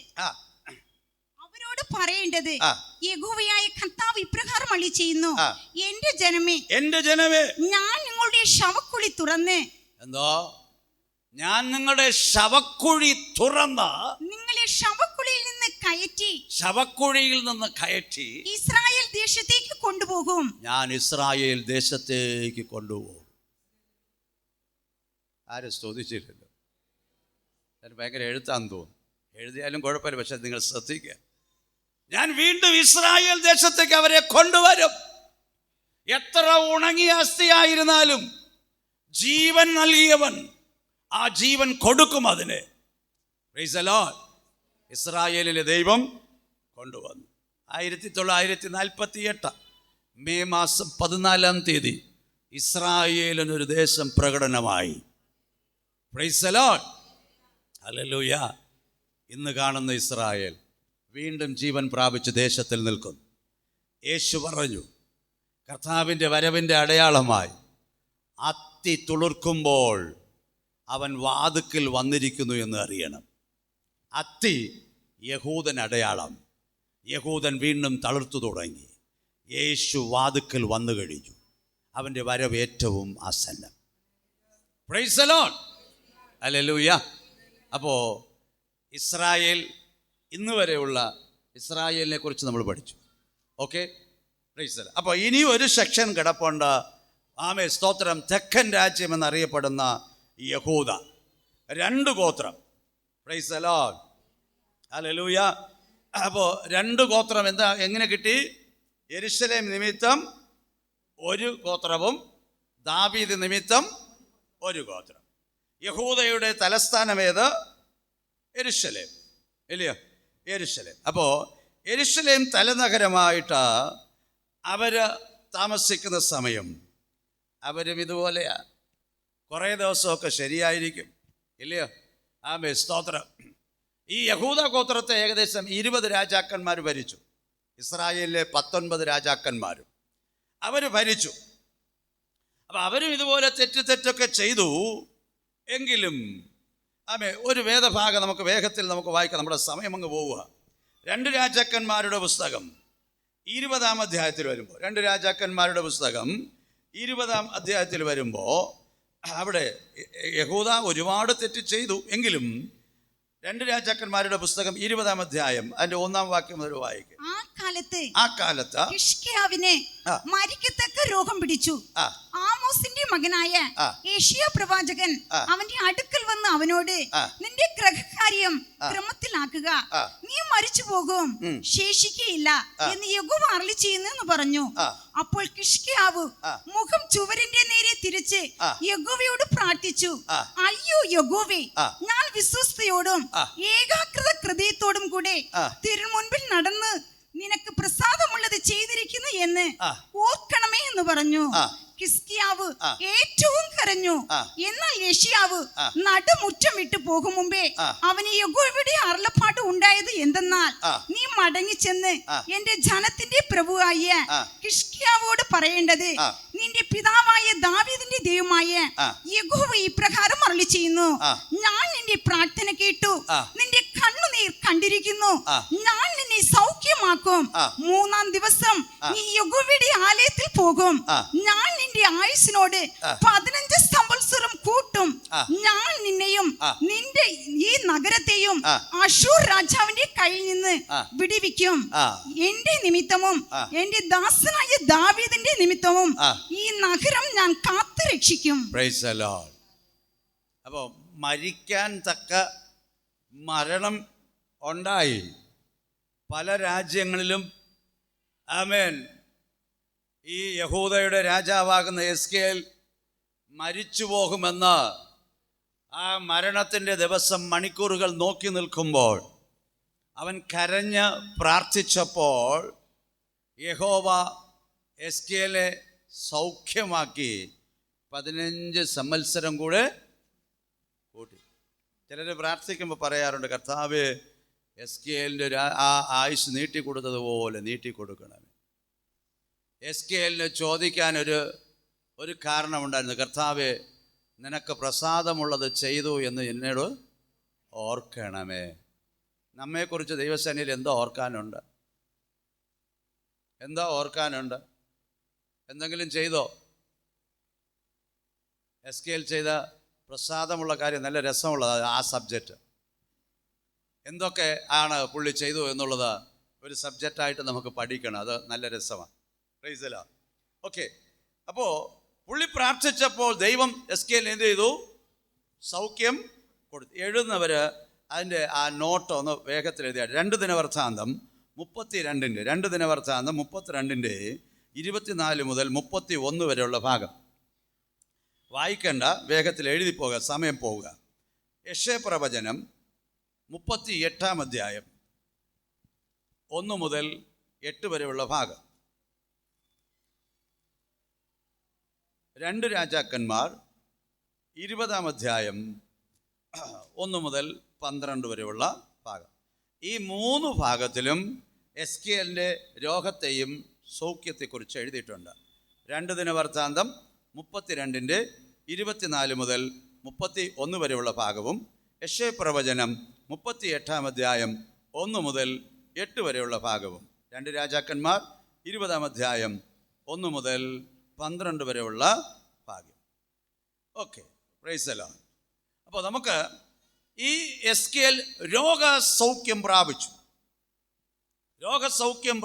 അവരോട് പറയേണ്ടത്, യഹോവയായ കർത്താവ് ഇപ്രകാരം അരുളിച്ചെയ്യുന്നു, എന്റെ ജനമേ, ഞാൻ നിങ്ങളുടെ ശവക്കുഴി തുറന്ന്, എന്തോ, ഞാൻ നിങ്ങളുടെ ശവക്കുഴി തുറന്ന് നിങ്ങളെ ശവക്കുഴിയിൽ നിന്ന് കയറ്റി ഇസ്രായേൽ ദേശത്തേക്ക് കൊണ്ടുപോകും. ഞാൻ ഇസ്രായേൽ ദേശത്തേക്ക് കൊണ്ടുപോകും. ആരും സ്തുതിച്ചില്ലല്ലോ. ഭയങ്കര എഴുത്താന്ന് തോന്നുന്നു. എഴുതിയാലും കുഴപ്പമില്ല, പക്ഷെ നിങ്ങൾ ശ്രദ്ധിക്കുക. ഞാൻ വീണ്ടും ഇസ്രായേൽ ദേശത്തേക്ക് അവരെ കൊണ്ടുവരും. എത്ര ഉണങ്ങിയ അസ്ഥിയായിരുന്നാലും ജീവൻ നൽകിയവൻ ആ ജീവൻ കൊടുക്കും അതിന്. Praise the lord. ഇസ്രായേലിലെ ദൈവം കൊണ്ടുവന്നു. 1948 മെയ് മാസം 14 ഇസ്രായേലിനൊരു ദേശം പ്രകടനമായി. Praise the lord. ഹല്ലേലൂയ. ഇന്ന് കാണുന്ന ഇസ്രായേൽ വീണ്ടും ജീവൻ പ്രാപിച്ച് ദേശത്തിൽ നിൽക്കുന്നു. യേശു പറഞ്ഞു, കർത്താവിൻ്റെ വരവിൻ്റെ അടയാളമായി അത്തി തുളുർക്കുമ്പോൾ അവൻ വാതുക്കൽ വന്നിരിക്കുന്നു എന്ന് അറിയണം. അത്തി യഹൂദൻ അടയാളം. യഹൂദൻ വീണ്ടും തളിർത്തു തുടങ്ങി. യേശു വാതുക്കൽ വന്നു കഴിഞ്ഞു. അവൻ്റെ വരവ് ഏറ്റവും ആസന്നം. Praise the lord. ഹല്ലേലൂയ. അപ്പോൾ ഇസ്രായേൽ, ഇന്ന് വരെയുള്ള ഇസ്രായേലിനെ കുറിച്ച് നമ്മൾ പഠിച്ചു. Okay, praise the lord. അപ്പോൾ ഇനി ഒരു സെക്ഷൻ കിടപ്പുണ്ട്. ആമേ സ്തോത്രം. തെക്കൻ രാജ്യം എന്നറിയപ്പെടുന്ന യഹൂദ, 2 ഗോത്രം. Price the lord. ഹല്ലേലൂയ. അപ്പോൾ 2 ഗോത്രം എങ്ങനെ കിട്ടി? യെരൂശലേം നിമിത്തം 1 ഗോത്രവും ദാവീദ് നിമിത്തം 1 ഗോത്രം. യഹൂദയുടെ തലസ്ഥാനം ഏത്? യെരൂശലേം ഇല്ലയോ? യെരൂശലേം. അപ്പോൾ യെരൂശലേം തലനഗരമായിട്ട് അവർ താമസിക്കുന്ന സമയം അവരും ഇതുപോലെയാ. കുറേ ദിവസമൊക്കെ ശരിയായിരിക്കും ഇല്ലയോ? ആമേൻ, സ്തോത്രം. ഈ യഹൂദ ഗോത്രത്തെ ഏകദേശം 20 രാജാക്കന്മാർ ഭരിച്ചു. ഇസ്രായേലിലെ 19 രാജാക്കന്മാരും അവർ ഭരിച്ചു. അപ്പം അവരും ഇതുപോലെ തെറ്റൊക്കെ ചെയ്തു. എങ്കിലും ഒരു വേദഭാഗം നമുക്ക് വേഗത്തിൽ നമുക്ക് വായിക്കാം, നമ്മുടെ സമയം അങ്ങ് പോവുക. 2 രാജാക്കന്മാരുടെ പുസ്തകം 20-ാം അധ്യായത്തിൽ വരുമ്പോൾ, 2 രാജാക്കന്മാരുടെ പുസ്തകം 20-ാം അധ്യായത്തിൽ വരുമ്പോൾ അവിടെ യഹൂദ ഒരുപാട് തെറ്റ് ചെയ്തു. എങ്കിലും 2 രാജാക്കന്മാരുടെ പുസ്തകം 20-ാം അധ്യായം അതിന്റെ 1-ാം വാക്യം മുതൽ വായിക്കും. ആ കാലത്ത് ഹിസ്കിയാവിനെ മരിക്കത്തക്ക രോഗം പിടിച്ചു. ആമോസിന്റെ മകനായ യെശയ്യാ പ്രവാചകൻ അവന്റെ അടുക്കൽ വന്ന് അവനോട്, നിന്റെ ഗ്രഹകാര്യം ക്രമത്തിലാക്കുക, നീ മരിച്ചു പോകും, ശേഷിക്കയില്ല എന്ന് യഹോവ അരുളിച്ചെയ്യുന്നു എന്ന് പറഞ്ഞു. അപ്പോൾ ഹിസ്കിയാവ് മുഖം ചുവരിന്റെ നേരെ തിരിച്ച് യഹോവയോട് പ്രാർത്ഥിച്ചു, അയ്യോ യഹോവേ, ഞാൻ വിശ്വസ്തയോടും ഏകാഗ്രത ഹൃദയത്തോടും കൂടെ തിരുമുൻപിൽ നടന്ന് നിനക്ക് പ്രസാദമുള്ളത് ചെയ്തിരിക്കുന്നു എന്ന് ഓർക്കണമേ എന്ന് പറഞ്ഞു. ഹിസ്കിയാവ് ഏറ്റവും കരഞ്ഞു. എന്നാൽ യെശയ്യാവ് നടുമുറ്റം വിട്ടു പോകും മുമ്പേ അവന് യഹോവയുടെ അരുളപ്പാട് ഉണ്ടായത് എന്തെന്നാൽ, നീ മടങ്ങിച്ചെന്ന് എന്റെ ജനത്തിന്റെ പ്രഭുവായ ഹിസ്കിയാവോട് പറയേണ്ടത്, നിന്റെ പിതാവായ ദാവീദിന്റെ ദൈവമായ യഹോവ ഇപ്രകാരം അരുളിച്ചെയ്യുന്നു, ഞാൻ നിന്റെ പ്രാർത്ഥന കേട്ടു, നിന്റെ കണ്ണുനീർ കണ്ടിരിക്കുന്നു, ഞാൻ നിന്നെ സൗഖ്യമാക്കും. 3-ാം ദിവസം നീ യഹോവയുടെ ആലയത്തിൽ പോകും. ഞാൻ നിന്റെ ആയുസ്സിനോട് 15 സംവത്സരം കൂട്ടും. ഞാൻ നിന്നെയും നിന്റെ ഈ നഗരത്തെയും അശൂർ രാജാവിന്റെ കയ്യിൽ നിന്ന് വിടുവിക്കും. എന്റെ നിമിത്തവും എന്റെ ദാസനായ ദാവീദിന്റെ നിമിത്തവും ഈ നഗരം ഞാൻ കാത്തു രക്ഷിക്കും. അപ്പോ മരിക്കാൻ തക്ക മരണം ഉണ്ടായി പല രാജ്യങ്ങളിലും. ആമേൻ. ഈ യഹൂദയുടെ രാജാവാകുന്ന യെസ്കേൽ മരിച്ചു പോകുമെന്ന് ആ മരണത്തിൻ്റെ ദിവസം മണിക്കൂറുകൾ നോക്കി നിൽക്കുമ്പോൾ അവൻ കരഞ്ഞ് പ്രാർത്ഥിച്ചപ്പോൾ യഹോവ യെസ്കേലിനെ സൗഖ്യമാക്കി 15 സംവത്സരം കൂടെ കൂട്ടി. ചിലർ പ്രാർത്ഥിക്കുമ്പോൾ പറയാറുണ്ട്, കർത്താവ് യെസ്കേലിൻ്റെ ആ ആയുസ് നീട്ടിക്കൊടുത്തതുപോലെ നീട്ടിക്കൊടുക്കണമേ. യെസ്കേലിന് ചോദിക്കാൻ ഒരു കാരണമുണ്ടായിരുന്നു, കർത്താവേ, നിനക്ക് പ്രസാദമുള്ളത് ചെയ്തു എന്ന് എന്നോട് ഓർക്കണമേ. നമ്മെക്കുറിച്ച് ദൈവസേനയിൽ എന്തോ ഓർക്കാനുണ്ട്? എന്താ ഓർക്കാനുണ്ട്? എന്തെങ്കിലും ചെയ്തോ? യെസ്കേൽ ചെയ്ത പ്രസാദമുള്ള കാര്യം നല്ല രസമുള്ളത് ആ സബ്ജക്റ്റ്. എന്തൊക്കെ ആണ് പുള്ളി ചെയ്തു എന്നുള്ളത് ഒരു സബ്ജക്റ്റായിട്ട് നമുക്ക് പഠിക്കണം. അത് നല്ല രസമാണ്. Price the Lord. ഓക്കെ, അപ്പോൾ പുള്ളി പ്രാർത്ഥിച്ചപ്പോൾ ദൈവം യെസ്കേലിന് എന്ത് ചെയ്തു? സൗഖ്യം കൊടുത്തു. എഴുതുന്നവർ അതിൻ്റെ ആ നോട്ട് ഒന്ന് വേഗത്തിൽ എഴുതിയാൽ 2 ദിനവൃത്താന്തം 32 24 മുതൽ 31 വരെയുള്ള ഭാഗം വായിക്കേണ്ട, വേഗത്തിൽ എഴുതി പോകുക, സമയം പോവുക. യെശയ്യാ പ്രവചനം 38-ാം അധ്യായം 1 മുതൽ 8 വരെയുള്ള ഭാഗം. 2 രാജാക്കന്മാർ 20-ാം അധ്യായം 1 മുതൽ 12 വരെയുള്ള ഭാഗം. ഈ 3 ഭാഗത്തിലും യെസ്കേലിൻ്റെ രോഗത്തെയും സൗഖ്യത്തെക്കുറിച്ച് എഴുതിയിട്ടുണ്ട്. 2 ദിനവൃത്താന്തം 32 24 മുതൽ 31 വരെയുള്ള ഭാഗവും യെശയ്യാ പ്രവചനം 38-ാം അധ്യായം 1 മുതൽ 8 വരെയുള്ള ഭാഗവും. 2 രാജാക്കന്മാർ 20-ാം അധ്യായം 1 മുതൽ 12 വരെയുള്ള ഭാഗ്യം. Okay, praise the lord. അപ്പോൾ നമുക്ക് ഈ യെസ്കേൽ രോഗസൗഖ്യം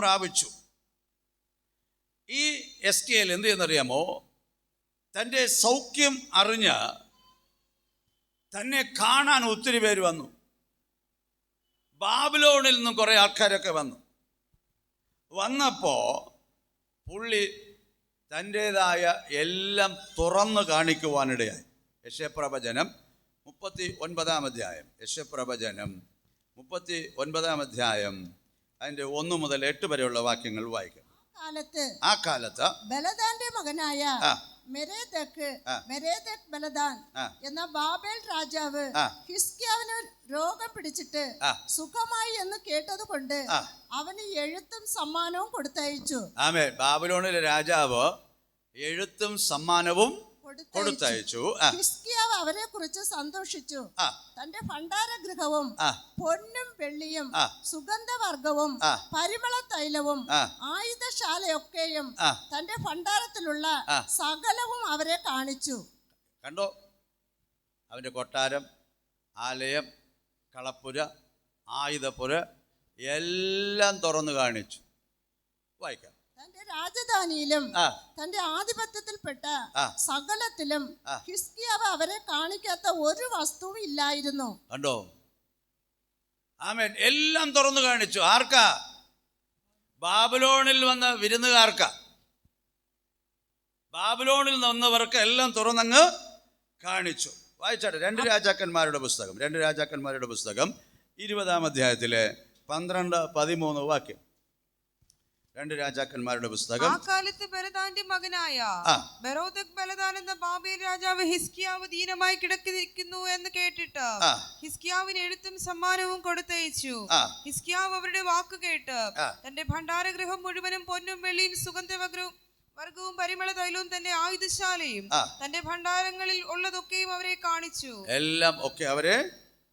പ്രാപിച്ചു. ഈ യെസ്കേൽ എന്ത് ചെയ്യുന്നറിയാമോ? തൻ്റെ സൗഖ്യം അറിഞ്ഞ് തന്നെ കാണാൻ ഒത്തിരി പേര് വന്നു. ബാബിലോണിൽ നിന്നും കുറേ ആൾക്കാരൊക്കെ വന്നപ്പോൾ പുള്ളി തൻ്റേതായ എല്ലാം തുറന്നു കാണിക്കുവാനിടയായി. യെശയ്യാ പ്രവചനം 39 അധ്യായം, യശപ്രവചനം 39 അധ്യായം, അതിൻ്റെ 1 മുതൽ 8 വരെയുള്ള വാക്യങ്ങൾ വായിക്കാം. ആ കാലത്ത് ബലദാന്റെ മകനായ മെരേദക്ക് ബലദാൻ എന്ന ബാബേൽ രാജാവ് ഹിസ്കിയാവിന് രോഗം പിടിച്ചിട്ട് സുഖമായി എന്ന് കേട്ടതുകൊണ്ട് അവന് എഴുത്തും സമ്മാനവും കൊടുത്തയച്ചു. ആമേൻ. ബാബിലോണിലെ രാജാവ് എഴുത്തും സമ്മാനവും കൊടുത്തയച്ചു. ഹിസ്കിയാവ് അവരെ കുറിച്ച് സന്തോഷിച്ചു. തന്റെ ഭണ്ഡാരഗൃഹവും പൊന്നും വെള്ളിയും സുഗന്ധവർഗവും പരിമള തൈലവും ആയുധശാലയൊക്കെയും തന്റെ ഭണ്ഡാരത്തിലുള്ള സകലവും അവരെ കാണിച്ചു. കണ്ടോ? അവന്റെ കൊട്ടാരം, ആലയം, കളപ്പുര, ആയുധപ്പുര എല്ലാം തുറന്നു കാണിച്ചു. വായിക്കാം. തന്റെ രാജധാനിയിലും തന്റെ ആധിപത്യത്തിൽപ്പെട്ട സകലത്തിലും ഹിസ്കിയാവ് അവരെ കാണിക്കാത്ത ഒരു വസ്തുവും ഇല്ലായിരുന്നു. കണ്ടോ? ആമേൻ. എല്ലാം തുറന്നു കാണിച്ചു. ആർക്കാ? ബാബിലോണിൽ വന്ന വിരുന്നുകാർക്കാ. ബാബിലോണിൽ വന്നവർക്ക് എല്ലാം തുറന്നങ്ങ് കാണിച്ചു. വായിച്ചാട്ടെ. 2 രാജാക്കന്മാരുടെ പുസ്തകം 20 അധ്യായത്തിലെ 12-13 വാക്യം. 2 രാജാക്കന്മാരുടെ പുസ്തകം. ആ കാലത്ത് ബലദാന്റെ മകനായ ബെരോദക് ബലദാൻ എന്ന ബാബേൽ രാജാവ് ഹിസ്കിയാവ് ദീനമായി കിടക്കുന്നു എന്ന് കേട്ടിട്ട് ഹിസ്കിയാവിന് എഴുത്തും സമ്മാനവും കൊടുത്തയച്ചു. ഹിസ്കിയാവ് അവരുടെ വാക്ക് കേട്ട് തന്റെ ഭണ്ഡാരഗൃഹം മുഴുവനും പൊന്നും വെള്ളിയും സുഗന്ധവർഗവും പരിമള തൈലവും തന്റെ ആയുധശാലയും തന്റെ ഭണ്ഡാരങ്ങളിൽ ഉള്ളതൊക്കെയും അവരെ കാണിച്ചു. എല്ലാം ഒക്കെ അവരെ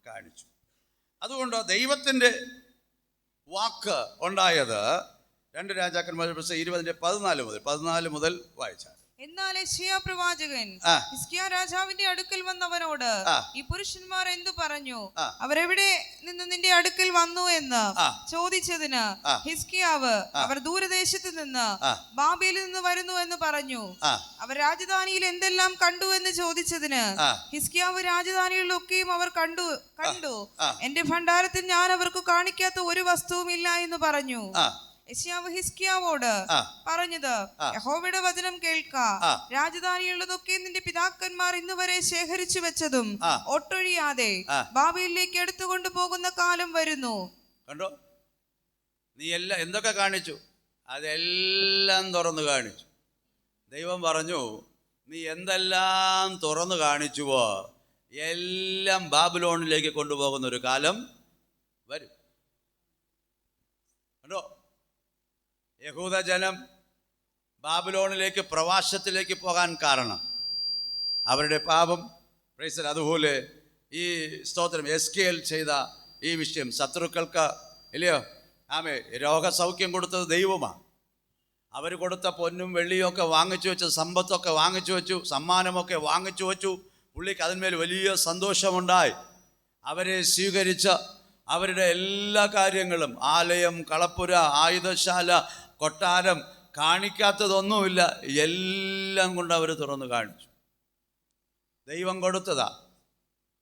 കാണിച്ചു. അതുകൊണ്ട് ദൈവത്തിന്റെ വാക്ക് ഉണ്ടായത് 2 രാജാക്കന്മാരുടെ പുസ്തകം 20-14 മുതൽ വായിച്ചാൽ. എന്നാൽ യെശയ്യാ പ്രവാചകൻ ഹിസ്കിയാ രാജാവിന്റെ അടുക്കൽ വന്നവനോട്, ഈ പുരുഷന്മാർ എന്തു പറഞ്ഞു? അവരെവിടെ നിന്ന് നിന്റെ അടുക്കൽ വന്നു എന്ന് ചോദിച്ചതിന് ഹിസ്കിയാവ്, അവർ ദൂരദേശത്ത് നിന്ന് ബാബേലിൽ നിന്ന് വരുന്നു എന്ന് പറഞ്ഞു. അവർ രാജധാനിയിൽ എന്തെല്ലാം കണ്ടു എന്ന് ചോദിച്ചതിന് ഹിസ്കിയാവ്, രാജധാനികളിലൊക്കെയും അവർ കണ്ടു. എന്റെ ഭണ്ഡാരത്തിൽ ഞാൻ അവർക്ക് കാണിക്കാത്ത ഒരു വസ്തുവും ഇല്ല എന്ന് പറഞ്ഞു. യെശയ്യാവ് ഹിസ്കിയാവോട് പറഞ്ഞത്, യഹോവയുടെ വചനം കേൾക്ക. രാജധാനിയുള്ളതൊക്കെ നിന്റെ പിതാക്കന്മാർ ഇന്നുവരെ ശേഖരിച്ചു വെച്ചതും ഒട്ടൊഴിയാതെ ബാബേലിലേക്ക് എടുത്തുകൊണ്ടു പോകുന്ന കാലം വരുന്നു. കണ്ടോ? നീ എല്ലാം എന്തൊക്കെ കാണിച്ചു? അതെല്ലാം തുറന്നു കാണിച്ചു. ദൈവം പറഞ്ഞു, നീ എന്തെല്ലാം തുറന്നു കാണിച്ചുവോ എല്ലാം ബാബിലോണിലേക്ക് കൊണ്ടുപോകുന്ന ഒരു കാലം വരും. കണ്ടോ? യഹൂദജനം ബാബിലോണിലേക്ക് പ്രവാസത്തിലേക്ക് പോകാൻ കാരണം അവരുടെ പാപം. അതുപോലെ ഈ സ്തോത്രം എസ്കേൽ ചെയ്ത ഈ വിഷയം, ശത്രുക്കൾക്ക് ഇല്ലയോ രോഗസൗഖ്യം കൊടുത്തത് ദൈവമാണ്. അവർ കൊടുത്ത പൊന്നും വെള്ളിയും ഒക്കെ വാങ്ങിച്ചു വെച്ചു, സമ്പത്തൊക്കെ വാങ്ങിച്ചു വെച്ചു, സമ്മാനമൊക്കെ വാങ്ങിച്ചു വെച്ചു. പുള്ളിക്ക് അതിന്മേൽ വലിയ സന്തോഷമുണ്ടായി. അവരെ സ്വീകരിച്ച അവരുടെ എല്ലാ കാര്യങ്ങളും, ആലയം, കളപ്പുര, ആയുധശാല, കൊട്ടാരം, കാണിക്കാത്തതൊന്നുമില്ല, എല്ലാം കൊണ്ട് അവർ തുറന്നു കാണിച്ചു. ദൈവം കൊടുത്തതാ.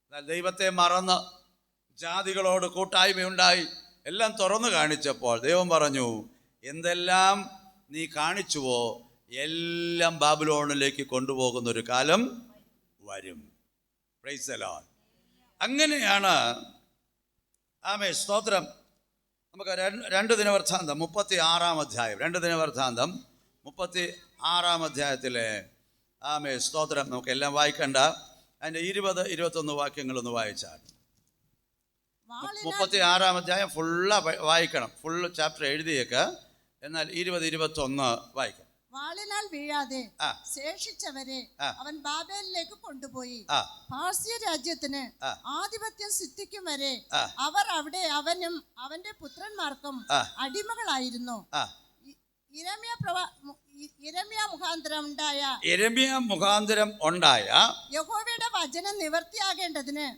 എന്നാൽ ദൈവത്തെ മറന്ന് ജാതികളോട് കൂട്ടായ്മയുണ്ടായി എല്ലാം തുറന്നു കാണിച്ചപ്പോൾ ദൈവം പറഞ്ഞു, എന്തെല്ലാം നീ കാണിച്ചുവോ എല്ലാം ബാബിലോണിലേക്ക് കൊണ്ടുപോകുന്ന ഒരു കാലം വരും. Price the Lord. അങ്ങനെയാണ് സ്തോത്രം. നമുക്ക് 2 ദിനവൃത്താന്തം 36 അധ്യായം 2 ദിനവൃത്താന്തം 36 അധ്യായത്തിലെ സ്തോത്രം നമുക്ക് എല്ലാം വായിക്കണ്ട. അതിൻ്റെ 20-21 വാക്യങ്ങളൊന്ന് വായിച്ചാൽ. 36 അധ്യായം ഫുള്ള് വായിക്കണം. ഫുള്ള് ചാപ്റ്റർ എഴുതിയേക്ക്. എന്നാൽ 20-21 വായിക്കാം. വാളിനാൽ വീഴാതെ ശേഷിച്ചവരെ അവൻ ബാബേലിലേക്ക് കൊണ്ടുപോയി. പാർസ്യ രാജ്യത്തിന് ആധിപത്യം സിദ്ധിക്കും വരെ അവർ അവിടെ അവനും അവന്റെ പുത്രന്മാർക്കും അടിമകളായിരുന്നു. യിരെമ്യാ മുഖാന്തരം ഉണ്ടായ യഹോവയുടെ വചനം നിവർത്തിയാകേണ്ടതിന്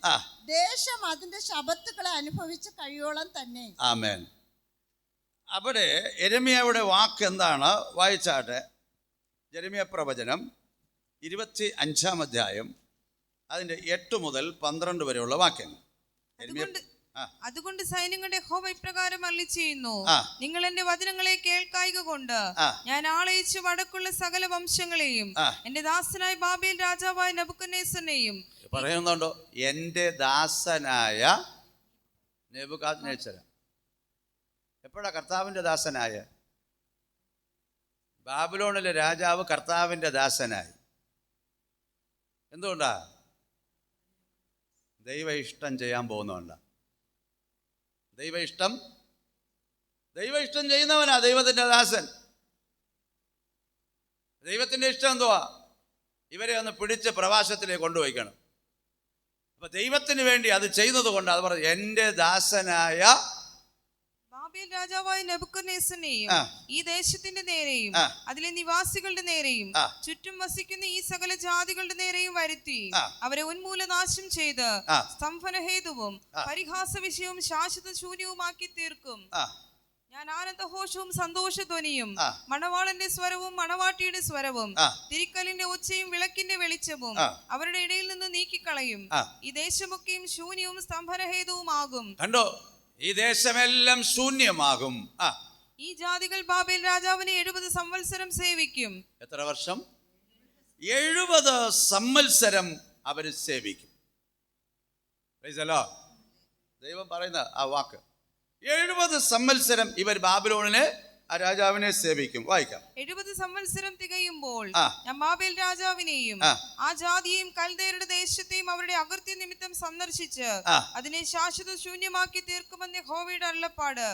ദേശം അതിന്റെ ശബത്തുകളെ അനുഭവിച്ച് കഴിയോളം തന്നെ. ആമേൻ. അവിടെ യിരെമ്യായുടെ വാക്ക് എന്താണ്? വായിച്ചാട്ടെ. യിരെമ്യാ പ്രവചനം 25 അധ്യായം അതിൻ്റെ 8 മുതൽ 12 വരെയുള്ള വാക്യങ്ങൾ. അതുകൊണ്ട് സൈന്യങ്ങളുടെ യഹോവ ഇപ്രകാരം അരുളിച്ചെയ്യുന്നു, നിങ്ങൾ എന്റെ വചനങ്ങളെ കേൾക്കായ്ക കൊണ്ട് ഞാൻ ആളയച്ച് വടക്കുള്ള സകല വംശങ്ങളെയും എന്റെ ദാസനായ ബാബേൽ രാജാവായ നെബൂഖദ്നേസറിനെയും പറയുന്നുണ്ടോ? എൻ്റെ ദാസനായ നെബൂഖദ്നേസർ. എപ്പോഴാ കർത്താവിൻ്റെ ദാസനായ? ബാബിലോണിലെ രാജാവ് കർത്താവിൻ്റെ ദാസനായി. എന്തുകൊണ്ടാ? ദൈവ ഇഷ്ടം ചെയ്യാൻ പോകുന്നുണ്ട. ദൈവ ഇഷ്ടം ചെയ്യുന്നവനാ ദൈവത്തിൻ്റെ ദാസൻ. ദൈവത്തിൻ്റെ ഇഷ്ടം എന്തുവാ? ഇവരെ ഒന്ന് പിടിച്ച് പ്രവാസത്തിലേക്ക് കൊണ്ടുപോയിക്കണം. അപ്പൊ ദൈവത്തിന് വേണ്ടി അത് ചെയ്യുന്നത് കൊണ്ട് അത് പറഞ്ഞു, എൻ്റെ ദാസനായ ബാബേൽ രാജാവായ നെബൂഖദ്നേസറിനെയും ഈ ദേശത്തിന്റെ നേരെയും അതിലെ നിവാസികളുടെ നേരെയും ചുറ്റും വസിക്കുന്ന ഈ സകല ജാതികളുടെ നേരെയും വരുത്തി അവരെ ഉന്മൂലനാശം ചെയ്ത് സ്തംഭനഹേതുവും പരിഹാസ വിഷയവും ശാശ്വത ശൂന്യവുമാക്കി തീർക്കും. ഞാൻ ആനന്ദഘോഷവും സന്തോഷധ്വനിയും മണവാളന്റെ സ്വരവും മണവാട്ടിയുടെ സ്വരവും തിരിക്കലിന്റെ ഒച്ചയും വിളക്കിന്റെ വെളിച്ചവും അവരുടെ ഇടയിൽ നിന്ന് നീക്കിക്കളയും. ഈ ദേശമൊക്കെയും ശൂന്യവും സ്തംഭനഹേതുവുമാകും. കണ്ടോ? ഈ ദേശമെല്ലാം ശൂന്യമാകും. ഈ ജാതികൾ ബാബേൽ രാജാവിനെ 70 സംവത്സരം സേവിക്കും. എത്ര വർഷം? 70 സംവത്സരം അവര് സേവിക്കും. ദൈവം പറയുന്ന ആ വാക്ക്, 70 സംവത്സരം ഇവർ ബാബിലോണിനെ ആ രാജാവിനെ സേവിക്കും. വായിക്കാം. 70 സംവത്സരം തികയുമ്പോൾ ഞാൻ ബാബേൽ രാജാവിനെയും ആ ജാതിയെയും കൽദയരുടെ ദേശത്തെയും അവരുടെ അകൃത്യ നിമിത്തം സന്ദർശിച്ച് അതിനെ ശാശ്വത ശൂന്യമാക്കി തീർക്കുമെന്ന് യഹോവയുടെ അരുളപ്പാട്.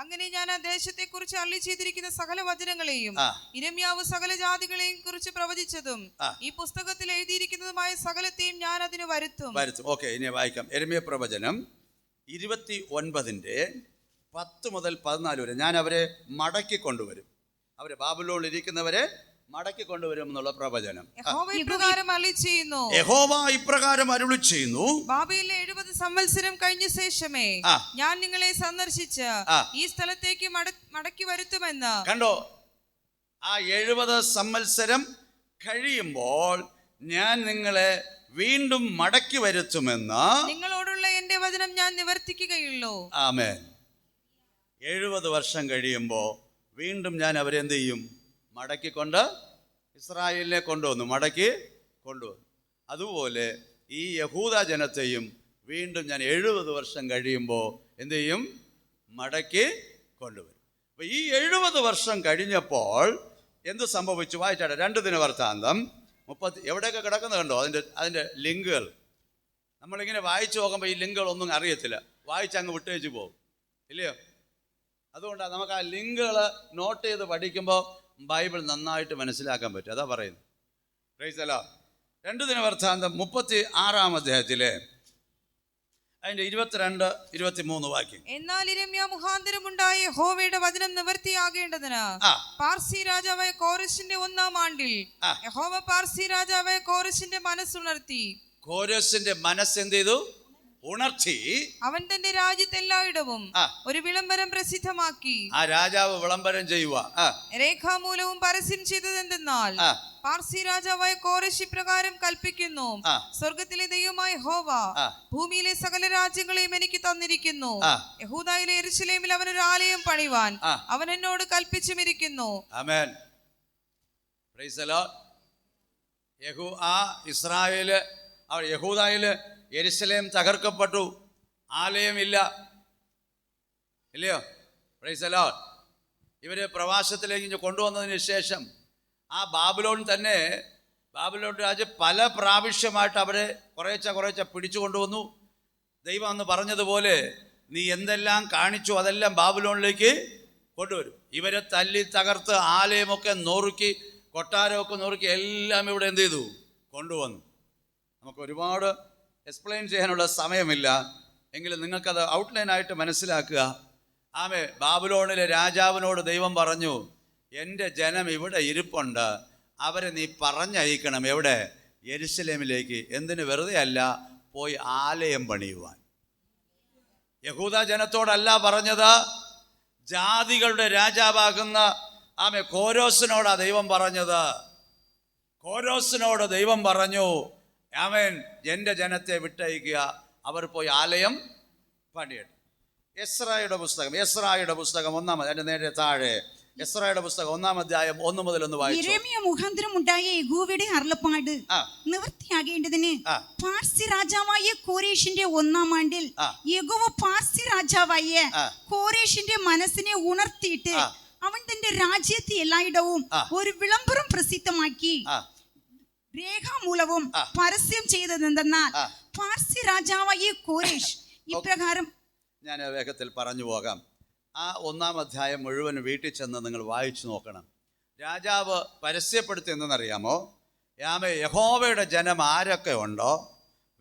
അങ്ങനെ ഞാൻ ആ ദേശത്തെ കുറിച്ച് അരുളി ചെയ്തിരിക്കുന്ന സകല വചനങ്ങളെയും യിരെമ്യാവ് സകല ജാതികളെയും കുറിച്ച് പ്രവചിച്ചതും ഈ പുസ്തകത്തിൽ എഴുതിയിരിക്കുന്നതുമായ സകലത്തെയും ഞാൻ അതിന് വരുത്തും. ഓക്കെ, ഇനി വായിക്കാം. യെരെമ്യാ പ്രവചനം 29 10 മുതൽ 14 വരെ. ഞാൻ അവരെ മടക്കി കൊണ്ടുവരും. അവരെ ബാബിലോണിൽ ഇരിക്കുന്നവരെ മടക്കി കൊണ്ടുവരും എന്നുള്ള പ്രവചനം യഹോവ ഇപ്രകാരം അരുളി ചെയ്യുന്നു. ബാബേലിലെ 70 സംവത്സരം കഴിഞ്ഞ ശേഷമേ ഞാൻ നിങ്ങളെ സന്ദർശിച്ച് ഈ സ്ഥലത്തേക്ക് മടക്കി വരുത്തുമെന്ന്. കണ്ടോ? ആ 70 സംവത്സരം കഴിയുമ്പോൾ ഞാൻ നിങ്ങളെ വീണ്ടും മടക്കി വരുത്തുമെന്ന് നിങ്ങളോടുള്ള എന്റെ വചനം ഞാൻ നിവർത്തിക്കുകയുള്ളൂ. ആമേൻ. 70 വർഷം കഴിയുമ്പോൾ വീണ്ടും ഞാൻ അവരെന്ത് ചെയ്യും? മടക്കിക്കൊണ്ട് ഇസ്രായേലിനെ മടക്കി കൊണ്ടുവന്നു. അതുപോലെ ഈ യഹൂദ ജനത്തെയും വീണ്ടും ഞാൻ 70 വർഷം കഴിയുമ്പോൾ എന്ത് ചെയ്യും? മടക്കി കൊണ്ടുവരും. അപ്പൊ ഈ 70 വർഷം കഴിഞ്ഞപ്പോൾ എന്ത് സംഭവിച്ചു? വായിച്ചാട്ടെ. 2 ദിനവൃത്താന്തം 30. എവിടെയൊക്കെ കിടക്കുന്നത് കണ്ടോ? അതിൻ്റെ ലിങ്കുകൾ നമ്മളിങ്ങനെ വായിച്ചു നോക്കുമ്പോൾ ഈ ലിങ്കുകളൊന്നും അറിയത്തില്ല, വായിച്ചങ്ങ് വിട്ടേച്ച് പോകും, ഇല്ലയോ? അതുകൊണ്ടാണ് നമുക്ക് ആ ലിങ്കുകൾ നോട്ട് ചെയ്ത് പഠിക്കുമ്പോൾ ബൈബിൾ നന്നായിട്ട് മനസ്സിലാക്കാൻ പറ്റും. അതാ പറയുന്നത്. Price the Lord. 2 ദിനവൃത്താന്തം 36-ാം അധ്യായത്തിലെ അതിന്റെ 22, 23 വാക്യം. എന്നാൽ യിരെമ്യാ മുഖാന്തരമുണ്ടായ യഹോവയുടെ വചനം നിവൃത്തിയാകേണ്ടതിന് പാർസി രാജാവായ കോരശിന്റെ 1-ാം ആണ്ടിൽ യഹോവ പാർസി രാജാവായ കോരശിന്റെ മനസ്സുണർത്തി. കോരശിന്റെ മനസ്സ് എന്ത് ചെയ്തു? ഉണർത്തി. അവൻ തന്റെ രാജ്യത്തെല്ലായിടവും ഒരു വിളംബരം പ്രസിദ്ധമാക്കി. ആ രാജാവ് വിളംബരം ചെയ്യുക. രേഖാമൂലവും പരസ്യം ചെയ്തതെന്തെന്നാൽ പാർസി രാജാവായ കോരശ് ഇപ്രകാരം കൽപ്പിക്കുന്നു. സ്വർഗത്തിലെ ദൈവമായ യഹോവ ഭൂമിയിലെ സകല രാജ്യങ്ങളെയും എനിക്ക് തന്നിരിക്കുന്നു. യഹൂദയിലെ യെരൂശലേമിൽ അവനൊരു ആലയം പണിവാൻ അവൻ എന്നോട് കൽപ്പിച്ചുമിരിക്കുന്നു. ആമേൻ. Praise the lord. യഹൂദയില് യെരൂശലേം തകർക്കപ്പെട്ടു, ആലയമില്ല, ഇല്ലയോ? Praise the lord. ഇവര് പ്രവാസത്തിലേക്ക് കൊണ്ടുവന്നതിന് ശേഷം ആ ബാബിലോൺ രാജ്യം പല പ്രാവശ്യമായിട്ട് അവരെ കുറേശ്ശെ പിടിച്ചു കൊണ്ടുവന്നു. ദൈവം അന്ന് പറഞ്ഞതുപോലെ നീ എന്തെല്ലാം കാണിച്ചു അതെല്ലാം ബാബിലോണിലേക്ക് കൊണ്ടുവരും. ഇവരെ തല്ലി തകർത്ത് ആലയമൊക്കെ നുറുക്കി, കൊട്ടാരമൊക്കെ നുറുക്കി എല്ലാം ഇവിടെ എന്ത് ചെയ്തു? കൊണ്ടുവന്നു. നമുക്ക് ഒരുപാട് എക്സ്പ്ലെയിൻ ചെയ്യാനുള്ള സമയമില്ല, എങ്കിലും നിങ്ങൾക്കത് ഔട്ട്ലൈനായിട്ട് മനസ്സിലാക്കുക. ആമേ. ബാബിലോണിലെ രാജാവിനോട് ദൈവം പറഞ്ഞു, എൻ്റെ ജനം ഇവിടെ ഇരിപ്പുണ്ട്, അവരെ നീ പറഞ്ഞയക്കണം. എവിടെ? യെരൂശലേമിലേക്ക്. എന്തിന്? വെറുതെ അല്ല, പോയി ആലയം പണിയുവാൻ. യഹൂദ ജനത്തോടല്ല പറഞ്ഞത്, ജാതികളുടെ രാജാവാകുന്ന കോരോസിനോടാ ദൈവം പറഞ്ഞത്. കോരോസിനോട് ദൈവം പറഞ്ഞു, ആമേൻ, എൻ്റെ ജനത്തെ വിട്ടയക്കുക, അവർ പോയി ആലയം പണിയട്ടെ. എസ്രായുടെ പുസ്തകം 1-ാം അതിൻ്റെ നേരെ താഴെ എസ്രായുടെ പുസ്തകം 1-ാം അധ്യായം 1 മുതൽ 1 വായിച്ചു. യിരെമ്യാ മുഖാന്തരം ഉണ്ടായ യഹോവയുടെ അരുളപ്പാട് നിവൃത്തിയാകേണ്ടതിന് പാർസി രാജാവായ കോരേഷിന്റെ 1-ാം ആണ്ടിൽ യഹോവ പാർസി രാജാവായ കോരേഷിന്റെ മനസ്സിനെ ഉണർത്തിയിട്ട് അവൻ തന്റെ രാജ്യത്തെ എല്ലായിടവും ഒരു വിളംബരം പ്രസിദ്ധമാക്കി രേഖാമൂലവും പരസ്യം ചെയ്തതെന്തെന്നാൽ പാർസി രാജാവായ കോരേഷ് ഇപ്രകാരം. ഞാൻ വേഗത്തിൽ പറഞ്ഞു പോകാം. ആ 1-ാം അധ്യായം മുഴുവൻ വീട്ടിൽ ചെന്ന് നിങ്ങൾ വായിച്ചു നോക്കണം. രാജാവ് പരസ്യപ്പെടുത്തി എന്തെന്നറിയാമോ? യഹോവയുടെ ജനം ആരൊക്കെ ഉണ്ടോ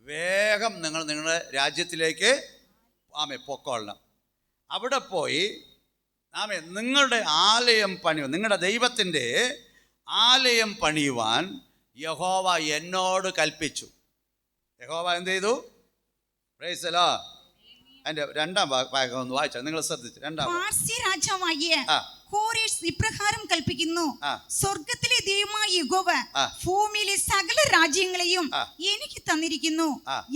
വേഗം നിങ്ങൾ നിങ്ങളുടെ രാജ്യത്തിലേക്ക് പൊക്കോളണം. അവിടെ പോയി നിങ്ങളുടെ ആലയം പണിയുവാൻ, നിങ്ങളുടെ ദൈവത്തിൻ്റെ ആലയം പണിയുവാൻ യഹോവ എന്നോട് കൽപ്പിച്ചു. യഹോവ എന്ത് ചെയ്തു? Price the Lord. അതിന്റെ 2-ാം ഭാഗം ഒന്ന് വായിച്ചാൽ നിങ്ങൾ ശ്രദ്ധിച്ചു. 2-ാം രാജാവായ കോരേഷ് ഇപ്രകാരം കൽപ്പിക്കുന്നു, സ്വർഗത്തിലെ ദൈവമായ യഹോവ ഭൂമിയിലെ സകല രാജ്യങ്ങളെയും എനിക്ക് തന്നിരിക്കുന്നു.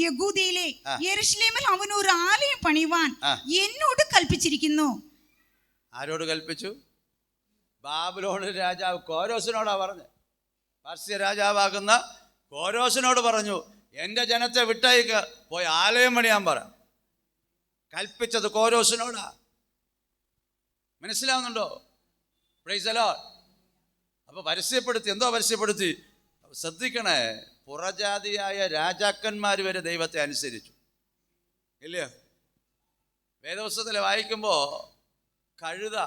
യഹൂദയിലെ യെരൂശലേമിൽ അവൻ ഒരു ആലയം പണിയുവാൻ എന്നോട് കൽപ്പിച്ചിരിക്കുന്നു. ആരോട് കൽപ്പിച്ചു? ബാബിലോൺ രാജാവ് കോരോസിനോടാ പറഞ്ഞു. പർസ്യ രാജാവാകുന്ന കോരോസിനോട് പറഞ്ഞു, എൻ്റെ ജനത്തെ വിട്ടയക്ക്, പോയി ആലയം പണിയാൻ പറ. കൽപ്പിച്ചത് കോരോസിനോടാ. മനസ്സിലാവുന്നുണ്ടോ? Price the Lord. അപ്പൊ പരസ്യപ്പെടുത്തി. എന്തോ പരസ്യപ്പെടുത്തി? ശ്രദ്ധിക്കണേ, പുറജാതിയായ രാജാക്കന്മാർ വരെ ദൈവത്തെ അനുസരിച്ചു. ഇല്ലയോ? വേദപുസ്തകത്തിൽ വായിക്കുമ്പോൾ കഴുത,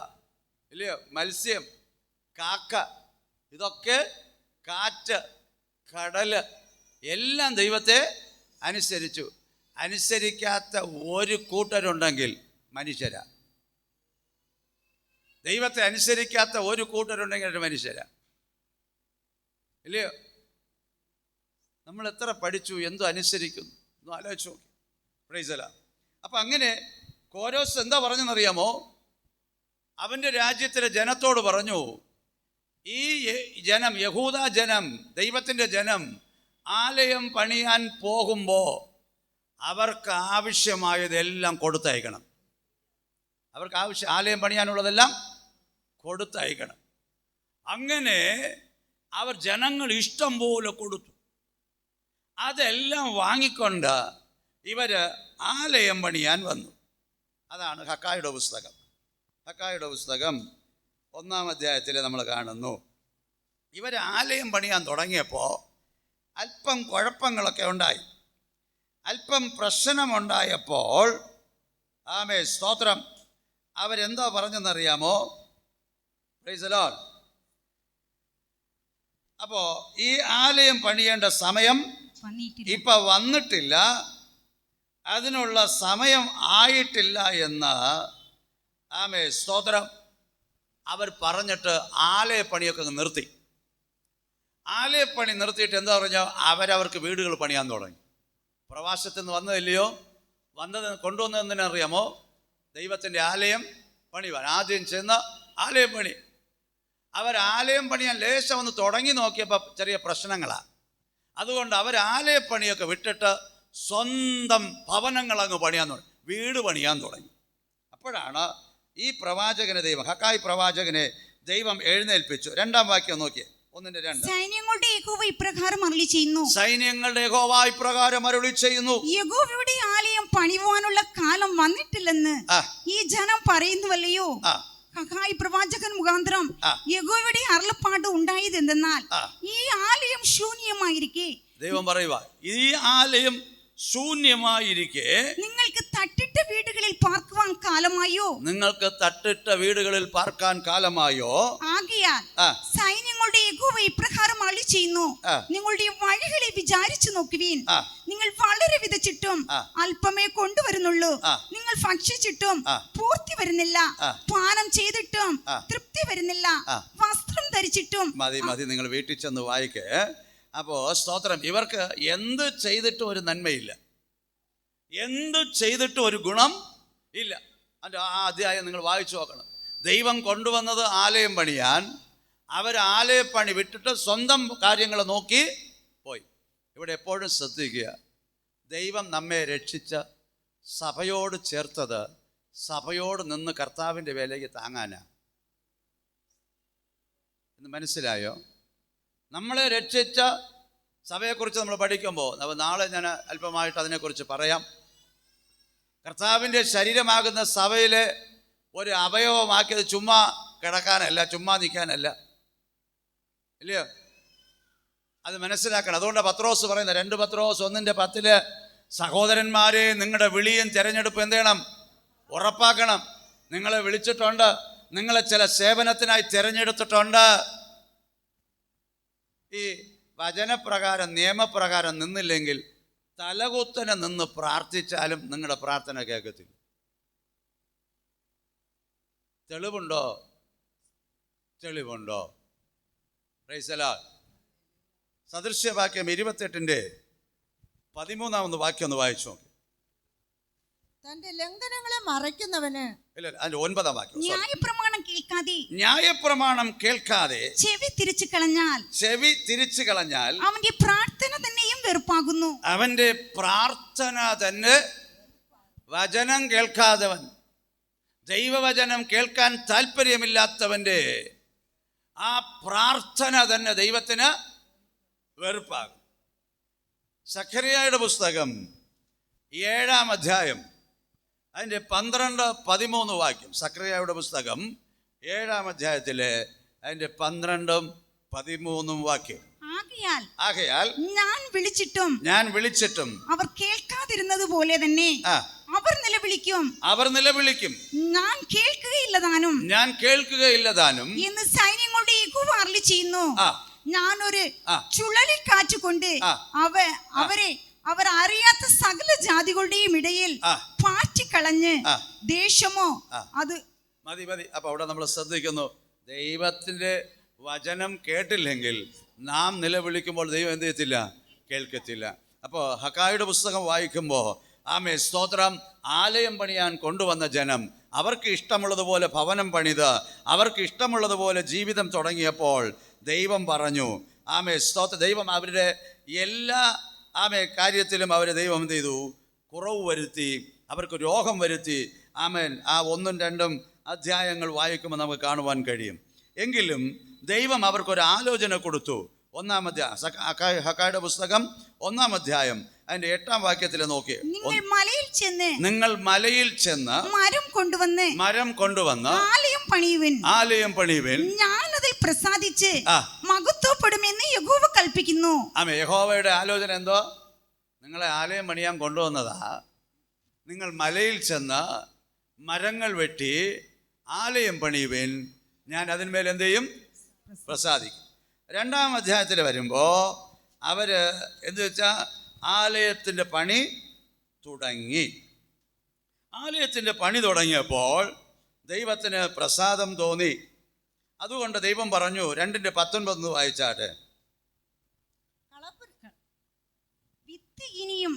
ഇല്ലയോ, മത്സ്യം, കാക്ക, ഇതൊക്കെ, കാറ്റ്, കടല് എല്ലാം ദൈവത്തെ അനുസരിച്ചു. അനുസരിക്കാത്ത ഒരു കൂട്ടരുണ്ടെങ്കിൽ മനുഷ്യരാ. ദൈവത്തെ അനുസരിക്കാത്ത ഒരു കൂട്ടരുണ്ടെങ്കിൽ ഒരു മനുഷ്യരാ. ഇല്ലയോ? നമ്മൾ എത്ര പഠിച്ചു, എന്തോ അനുസരിക്കുന്നു എന്ന് ആലോചിച്ച് നോക്കി. Price the Lord. അപ്പം അങ്ങനെ കോരോസ് എന്താ പറഞ്ഞെന്നറിയാമോ? അവൻ്റെ രാജ്യത്തിലെ ജനത്തോട് പറഞ്ഞു, ഈ ജനം, യഹൂദ ജനം, ദൈവത്തിൻ്റെ ജനം ആലയം പണിയാൻ പോകുമ്പോൾ അവർക്ക് ആവശ്യമായതെല്ലാം കൊടുത്തയക്കണം. അവർക്ക് ആലയം പണിയാനുള്ളതെല്ലാം കൊടുത്തയക്കണം. അങ്ങനെ അവർ ജനങ്ങൾ ഇഷ്ടം പോലെ കൊടുത്തു. അതെല്ലാം വാങ്ങിക്കൊണ്ട് ഇവർ ആലയം പണിയാൻ വന്നു. അതാണ് ഹക്കായുടെ പുസ്തകം. ഹക്കായുടെ പുസ്തകം 1-ാം അധ്യായത്തിൽ നമ്മൾ കാണുന്നു. ഇവർ ആലയം പണിയാൻ തുടങ്ങിയപ്പോൾ അല്പം കുഴപ്പങ്ങളൊക്കെ ഉണ്ടായി. അല്പം പ്രശ്നമുണ്ടായപ്പോൾ സ്തോത്രം, അവരെന്തോ പറഞ്ഞെന്നറിയാമോ? Price the lord. അപ്പോൾ ഈ ആലയം പണിയേണ്ട സമയം ഇപ്പം വന്നിട്ടില്ല, അതിനുള്ള സമയം ആയിട്ടില്ല എന്ന് സ്തോത്രം അവർ പറഞ്ഞിട്ട് ആലയപ്പണിയൊക്കെ നിർത്തി. ആലയപ്പണി നിർത്തിയിട്ട് എന്താ പറഞ്ഞാൽ അവരവർക്ക് വീടുകൾ പണിയാൻ തുടങ്ങി. പ്രവാസത്തിൽ നിന്ന് വന്നതല്ലയോ? കൊണ്ടുവന്നത് എന്തിനറിയാമോ? ദൈവത്തിൻ്റെ ആലയം പണിയുവാൻ. ആദ്യം ചെന്ന് ആലയം പണി. അവർ ആലയം പണിയാൻ ലേശം ഒന്ന് തുടങ്ങി നോക്കിയപ്പോൾ ചെറിയ പ്രശ്നങ്ങളാണ്. അതുകൊണ്ട് അവർ ആലയപ്പണിയൊക്കെ വിട്ടിട്ട് സ്വന്തം ഭവനങ്ങൾ അങ്ങ് പണിയാൻ തുടങ്ങി, വീട് പണിയാൻ തുടങ്ങി. അപ്പോഴാണ് ഈ പ്രവാചകനെ ദൈവം, ഹക്കായി പ്രവാചകനെ ദൈവം എഴുന്നേൽപ്പിച്ചു. 2-ാം വാക്യം നോക്കിയേ, 1:2. സൈന്യങ്ങളുടെ യഹോവ ഇപ്രകാരം അരുളി ചെയ്യുന്നു. സൈന്യങ്ങളുടെ യഹോവ ഇപ്രകാരം അരുളി ചെയ്യുന്നു, യഹോവയുടെ ആലയം പണിയുവാനുള്ള കാലം വന്നിട്ടില്ലെന്ന് ഈ ജനം പറയുന്നുവല്ലയോ? ഹഗായി പ്രവാചകൻ മുഖാന്തരം യഹോവയുടെ അരുളപ്പാട് ഉണ്ടായത് എന്തെന്നാൽ, ഈ ആലയം ശൂന്യമായിരിക്കെ, ദൈവം പറയുക, ഈ ആലയം ശൂന്യമായിരിക്കെ നിങ്ങൾക്ക് തട്ടിട്ട വീടുകളിൽ പാർക്കുവാൻ കാലമായോ? നിങ്ങൾക്ക് തട്ടിട്ട വീടുകളിൽ പാർക്കാൻ കാലമായോ? ആകയാൽ സൈന്യങ്ങളുടെ യഹോവ ഇപ്രകാരം അരുളി ചെയ്യുന്നു, നിങ്ങളുടെ വഴികളെ വിചാരിച്ചു നോക്കുവീൻ. നിങ്ങൾ വളരെ വിതച്ചിട്ടും അല്പമേ കൊണ്ടുവരുന്നുള്ളൂ. നിങ്ങൾ ഭക്ഷിച്ചിട്ടും പൂർത്തി വരുന്നില്ല. പാനം ചെയ്തിട്ടും തൃപ്തി വരുന്നില്ല. വസ്ത്രം ധരിച്ചിട്ടും. മതി, നിങ്ങൾ വീട്ടിൽ ചെന്ന് വായിക്കേ. അപ്പോൾ സ്തോത്രം, ഇവർക്ക് എന്ത് ചെയ്തിട്ടും ഒരു നന്മയില്ല, എന്ത് ചെയ്തിട്ടും ഒരു ഗുണം ഇല്ല. അതിൻ്റെ ആ അധ്യായം നിങ്ങൾ വായിച്ചു നോക്കണം. ദൈവം കൊണ്ടുവന്നത് ആലയം പണിയാൻ, അവർ ആലയപ്പണി വിട്ടിട്ട് സ്വന്തം കാര്യങ്ങൾ നോക്കി പോയി. ഇവിടെ എപ്പോഴും ശ്രദ്ധിക്കുക, ദൈവം നമ്മെ രക്ഷിച്ച സഭയോട് ചേർത്തത് സഭയോട് നിന്ന് കർത്താവിൻ്റെ വേലയ്ക്ക് താങ്ങാനാണ്. എന്ന് മനസ്സിലായോ? നമ്മളെ രക്ഷിച്ച സഭയെക്കുറിച്ച് നമ്മൾ പഠിക്കുമ്പോൾ, അപ്പോൾ നാളെ ഞാൻ അല്പമായിട്ട് അതിനെക്കുറിച്ച് പറയാം. കർത്താവിൻ്റെ ശരീരമാകുന്ന സഭയിലെ ഒരു അവയവമാക്കിയത് ചുമ്മാ കിടക്കാനല്ല, ചുമ്മാ നിൽക്കാനല്ല, ഇല്ലയോ? അത് മനസ്സിലാക്കണം. അതുകൊണ്ട് പത്രോസ് പറയുന്നത് 2 പത്രോസ് 1:10 സഹോദരന്മാരെ, നിങ്ങളുടെ വിളിയും തിരഞ്ഞെടുപ്പും എന്ത് ചെയ്യണം? ഉറപ്പാക്കണം. നിങ്ങളെ വിളിച്ചിട്ടുണ്ട്, നിങ്ങളെ ചില സേവനത്തിനായി തിരഞ്ഞെടുത്തിട്ടുണ്ട്. ഈ വചനപ്രകാരം നിയമപ്രകാരം നിന്നില്ലെങ്കിൽ തലകുത്തനെ നിന്ന് പ്രാർത്ഥിച്ചാലും നിങ്ങളുടെ പ്രാർത്ഥന കേൾക്കത്തില്ല. തെളിവുണ്ടോ? തെളിവുണ്ടോ? Praise the lord. സദൃശ്യവാക്യം 28:13 വാക്യം ഒന്ന് വായിച്ചു നോക്കി. തന്റെ ലംഘനങ്ങളെ മറയ്ക്കുന്നവന്, ഇല്ല, അതിന്റെ 9 വാക്യം. ന്യായപ്രമാണം കേൾക്കാതെ ചെവി തിരിച്ചു കളഞ്ഞാൽ അവന്റെ പ്രാർത്ഥന തന്നെയും വെറുപ്പാകുന്നു. അവന്റെ പ്രാർത്ഥന തന്നെ, വചനം കേൾക്കാത്തവൻ, ദൈവവചനം കേൾക്കാൻ താല്പര്യമില്ലാത്തവന്റെ ആ പ്രാർത്ഥന തന്നെ ദൈവത്തിന് വെറുപ്പാകും. സഖറിയായുടെ പുസ്തകം 7-ാം അധ്യായം അതിൻ്റെ 12-13 വാക്യം. സഖറിയായുടെ പുസ്തകം 7-ാം അധ്യായത്തിലെ അതിൻ്റെ 12-13 വാക്യം. ആകയാൽ ഞാൻ വിളിച്ചിട്ടും അവർ കേൾക്കാതിരുന്നത് പോലെ തന്നെ അവർ നിലവിളിക്കും, ഞാൻ കേൾക്കുകയില്ലതാനും എന്ന് സൈന്യങ്ങളുടെ യഹോവ അരുളിച്ചെയ്യുന്നു. ഞാൻ ഒരു ചുഴലിക്കാറ്റ് കൊണ്ട് അവർ അറിയാത്ത സകല ജാതികളുടെയും ഇടയിൽ പാറ്റിക്കളഞ്ഞ് ദേശമോ അത് മതി. അപ്പൊ അവിടെ നമ്മൾ ശ്രദ്ധിക്കുന്നു, ദൈവത്തിന്റെ വചനം കേട്ടില്ലെങ്കിൽ നാം നിലവിളിക്കുമ്പോൾ ദൈവം എന്ത് ചെയ്യത്തില്ല? കേൾക്കത്തില്ല. അപ്പോൾ ഹഗായിയുടെ പുസ്തകം വായിക്കുമ്പോൾ ആമേ സ്തോത്രം, ആലയം പണിയാൻ കൊണ്ടുവന്ന ജനം അവർക്ക് ഇഷ്ടമുള്ളതുപോലെ ഭവനം പണിത് അവർക്ക് ഇഷ്ടമുള്ളതുപോലെ ജീവിതം തുടങ്ങിയപ്പോൾ ദൈവം പറഞ്ഞു, ആമേ സ്തോത്രം, ദൈവം അവരുടെ എല്ലാ കാര്യത്തിലും അവരെ ദൈവം എന്ത് ചെയ്തു? കുറവ് വരുത്തി, അവർക്ക് രോഗം വരുത്തി. ആമേൻ. ആ 1-2 അധ്യായങ്ങൾ വായിക്കുമ്പോൾ നമുക്ക് കാണുവാൻ കഴിയും. എങ്കിലും ദൈവം അവർക്കൊരു ആലോചന കൊടുത്തു. 1-ാം അധ്യായം, ഹഗായിയുടെ പുസ്തകം 1-ാം അധ്യായം അതിന്റെ 8-ാം വാക്യത്തിൽ നോക്കി. നിങ്ങൾ മലയിൽ ചെന്ന് മരം കൊണ്ടുവന്ന് ആലയം പണിയുവിൻ, ഞാൻ അതിൽ പ്രസാദിച്ച് മഹത്വപ്പെടുമെന്ന് യഹോവ കൽപ്പിക്കുന്നു. ആമേ. യഹോവയുടെ ആലോചന എന്തോ? നിങ്ങളെ ആലയം പണിയാൻ കൊണ്ടുവന്നതാ. നിങ്ങൾ മലയിൽ ചെന്ന് മരങ്ങൾ വെട്ടി ആലയം പണിയുവിൻ, ഞാൻ അതിന്മേൽ എന്ത് ചെയ്യും? പ്രസാദിക്കും. 2-ാം അധ്യായത്തിൽ വരുമ്പോൾ അവര് എന്ത് വെച്ചാൽ ആലയത്തിൻ്റെ പണി തുടങ്ങി. ആലയത്തിൻ്റെ പണി തുടങ്ങിയപ്പോൾ ദൈവത്തിന് പ്രസാദം തോന്നി. അതുകൊണ്ട് ദൈവം പറഞ്ഞു, 2:19 വായിച്ചാട്ടെ. വിത്ത് ഇനിയും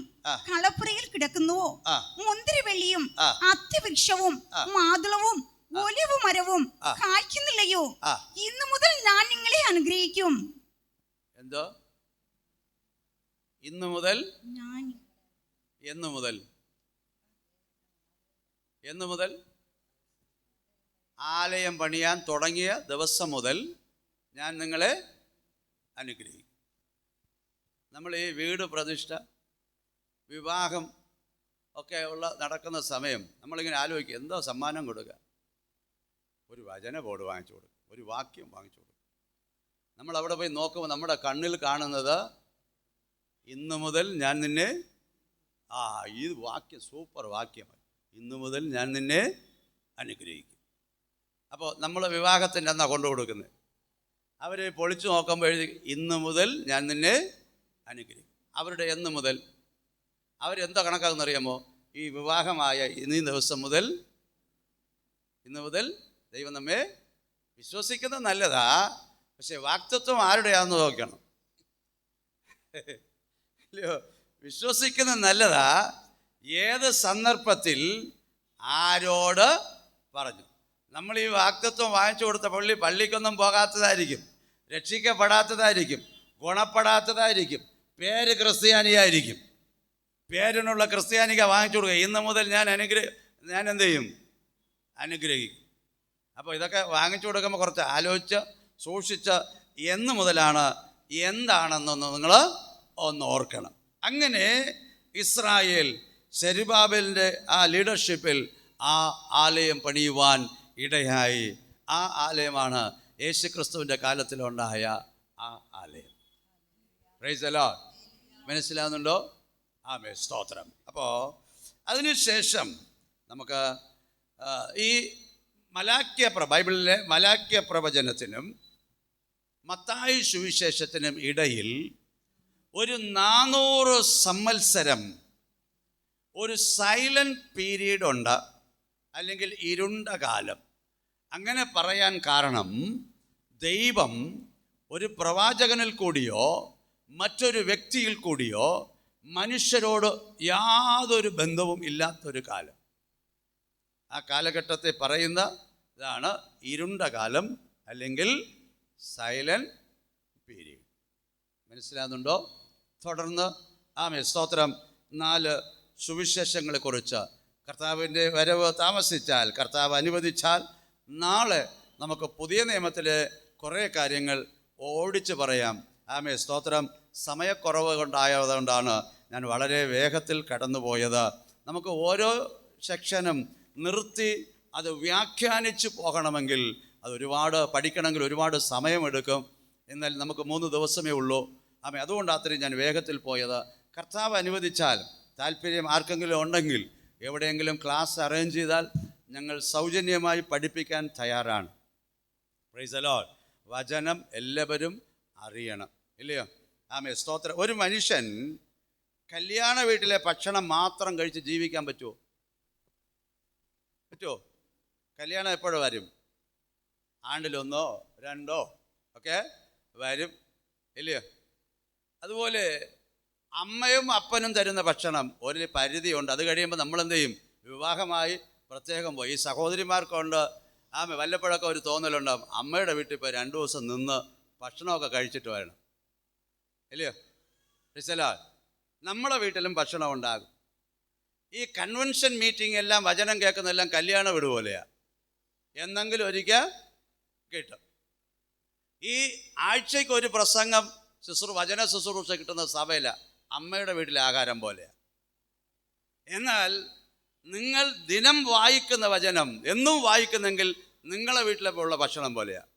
കളപ്പുരയിൽ കിടക്കുന്നുവോ? മുന്തിരിവള്ളിയും അത്തിവൃക്ഷവും മാതുളവും ഒലിവ് മരവും കായ്ക്കുന്നില്ലയോ? ഇന്നു മുതൽ ഞാൻ നിങ്ങളെ അനുഗ്രഹിക്കും. എന്തോ? ഇന്നു മുതൽ? എന്ന് മുതൽ? ആലയം പണിയാൻ തുടങ്ങിയ ദിവസം മുതൽ ഞാൻ നിങ്ങളെ അനുഗ്രഹിക്കും. നമ്മൾ ഈ വീട് പ്രതിഷ്ഠ, വിവാഹം ഒക്കെ നടക്കുന്ന സമയം നമ്മളിങ്ങനെ ആലോചിക്കുക, എന്തോ സമ്മാനം കൊടുക്കുക? ഒരു വചന ബോർഡ് വാങ്ങിച്ചു കൊടുക്കും, ഒരു വാക്യം വാങ്ങിച്ചു കൊടുക്കും. നമ്മൾ അവിടെ പോയി നോക്കുമ്പോൾ നമ്മുടെ കണ്ണിൽ കാണുന്നത്, ഇന്നു മുതൽ ഞാൻ നിന്നെ, ഈ വാക്യം സൂപ്പർ വാക്യമാണ്, ഇന്നു മുതൽ ഞാൻ നിന്നെ അനുഗ്രഹിക്കും. അപ്പോൾ നമ്മൾ വിവാഹത്തിൻ്റെ എന്നാ കൊണ്ടു കൊടുക്കുന്നത്. അവർ പൊളിച്ചു നോക്കുമ്പോൾ എഴുതി, ഇന്നു മുതൽ ഞാൻ നിന്നെ അനുഗ്രഹിക്കും. അവരുടെ എന്ന് മുതൽ അവരെന്താ കണക്കാക്കുന്നറിയാമോ? ഈ വിവാഹമായ ഇന്നീ ദിവസം മുതൽ, ഇന്നു മുതൽ ദൈവം നമ്മെ വിശ്വസിക്കുന്നത് നല്ലതാ, പക്ഷെ വാക്തത്വം ആരുടെയാണെന്ന് നോക്കണം. ഇല്ലയോ? വിശ്വസിക്കുന്നത് നല്ലതാ, ഏത് സന്ദർഭത്തിൽ ആരോട് പറഞ്ഞു. നമ്മൾ ഈ വാക്തത്വം വാങ്ങിച്ചു കൊടുത്ത പള്ളിക്കൊന്നും പോകാത്തതായിരിക്കും, രക്ഷിക്കപ്പെടാത്തതായിരിക്കും, ഗുണപ്പെടാത്തതായിരിക്കും, പേര് ക്രിസ്ത്യാനിയായിരിക്കും. പേരിനുള്ള ക്രിസ്ത്യാനിക വാങ്ങിച്ചു കൊടുക്കുക. ഇന്ന് മുതൽ ഞാൻ എന്ത് ചെയ്യും? അനുഗ്രഹിക്കും. അപ്പോൾ ഇതൊക്കെ വാങ്ങിച്ചു കൊടുക്കുമ്പോൾ കുറച്ച് ആലോചിച്ച് സൂക്ഷിച്ച എന്ന് മുതലാണ് എന്താണെന്നൊന്ന് നിങ്ങൾ ഒന്ന് ഓർക്കണം. അങ്ങനെ ഇസ്രായേൽ സെരുബ്ബാബേലിൻ്റെ ആ ലീഡർഷിപ്പിൽ ആ ആലയം പണിയുവാൻ ഇടയായി. ആ ആലയമാണ് യേശുക്രിസ്തുവിൻ്റെ കാലത്തിലുണ്ടായ ആ ആലയം. Price the Lord. മനസ്സിലാകുന്നുണ്ടോ? ആമേൻ, സ്തോത്രം. അപ്പോൾ അതിനുശേഷം നമുക്ക് ഈ ബൈബിളിലെ മലാക്യ പ്രവചനത്തിനും മത്തായി സുവിശേഷത്തിനും ഇടയിൽ ഒരു 400 സംവത്സരം ഒരു സൈലന്റ് പീരീഡ് ഉണ്ട്, അല്ലെങ്കിൽ ഇരുണ്ട കാലം. അങ്ങനെ പറയാൻ കാരണം ദൈവം ഒരു പ്രവാചകനിൽ കൂടിയോ മറ്റൊരു വ്യക്തിയിൽ കൂടിയോ മനുഷ്യരോട് യാതൊരു ബന്ധവും ഇല്ലാത്തൊരു കാലം. ആ കാലഘട്ടത്തെ പറയുന്ന ഇതാണ് ഇരുണ്ട കാലം, അല്ലെങ്കിൽ സൈലന്റ് പീരീഡ്. മനസ്സിലാകുന്നുണ്ടോ? തുടർന്ന് ആമേൻ, സ്തോത്രം, 4 സുവിശേഷങ്ങളെക്കുറിച്ച് കർത്താവിൻ്റെ വരവ് താമസിച്ചാൽ, കർത്താവ് അനുവദിച്ചാൽ, നാളെ നമുക്ക് പുതിയ നിയമത്തിലെ കുറേ കാര്യങ്ങൾ ഓടിച്ച് പറയാം. ആമേൻ, സ്തോത്രം. സമയക്കുറവ് കൊണ്ടായതുകൊണ്ടാണ് ഞാൻ വളരെ വേഗത്തിൽ കടന്നുപോയത്. നമുക്ക് ഓരോ സെക്ഷനും നിർത്തി അത് വ്യാഖ്യാനിച്ച് പോകണമെങ്കിൽ അത് ഒരുപാട് പഠിക്കണമെങ്കിൽ ഒരുപാട് സമയമെടുക്കും. എന്നാൽ നമുക്ക് 3 ദിവസമേ ഉള്ളൂ. ആമേൻ, അതുകൊണ്ടാണ് അത്രയും ഞാൻ വേഗത്തിൽ പോയത്. കർത്താവ് അനുവദിച്ചാൽ, താല്പര്യം ആർക്കെങ്കിലും ഉണ്ടെങ്കിൽ, എവിടെയെങ്കിലും ക്ലാസ് അറേഞ്ച് ചെയ്താൽ ഞങ്ങൾ സൗജന്യമായി പഠിപ്പിക്കാൻ തയ്യാറാണ്. Price the Lord. വചനം എല്ലാവരും അറിയണം, ഇല്ലയോ? ആമേൻ, സ്തോത്രം. ഒരു മനുഷ്യൻ കല്യാണ വീട്ടിലെ ഭക്ഷണം മാത്രം കഴിച്ച് ജീവിക്കാൻ പറ്റുമോ? കല്യാണം എപ്പോഴും വരും, ആണ്ടിലൊന്നോ 2 ഒക്കെ വരും, ഇല്ലയോ? അതുപോലെ അമ്മയും അപ്പനും തരുന്ന ഭക്ഷണം ഒരു പരിധിയുണ്ട്. അത് കഴിയുമ്പോൾ നമ്മളെന്ത് ചെയ്യും? വിവാഹമായി പ്രത്യേകം പോയി. ഈ സഹോദരിമാർക്കുണ്ട് വല്ലപ്പോഴൊക്കെ ഒരു തോന്നലുണ്ടാകും, അമ്മയുടെ വീട്ടിൽ പോയി 2 ദിവസം നിന്ന് ഭക്ഷണമൊക്കെ കഴിച്ചിട്ട് വരണം, ഇല്ലയോ? നമ്മളെ വീട്ടിലും ഭക്ഷണം ഉണ്ടാകും. ഈ കൺവെൻഷൻ മീറ്റിംഗ് എല്ലാം, വചനം കേൾക്കുന്നതെല്ലാം കല്യാണ വീട് പോലെയാണ്. എന്നെങ്കിലും ഒരിക്കൽ കിട്ടും. ഈ ആഴ്ചയ്ക്ക് ഒരു പ്രസംഗം വചന ശുശ്രൂഷ കിട്ടുന്ന സഭയില അമ്മയുടെ വീട്ടിലെ ആഹാരം പോലെയാണ്. എന്നാൽ നിങ്ങൾ ദിനം വായിക്കുന്ന വചനം എന്നും വായിക്കുന്നെങ്കിൽ നിങ്ങളെ വീട്ടിലെ ഉള്ള ഭക്ഷണം പോലെയാണ്.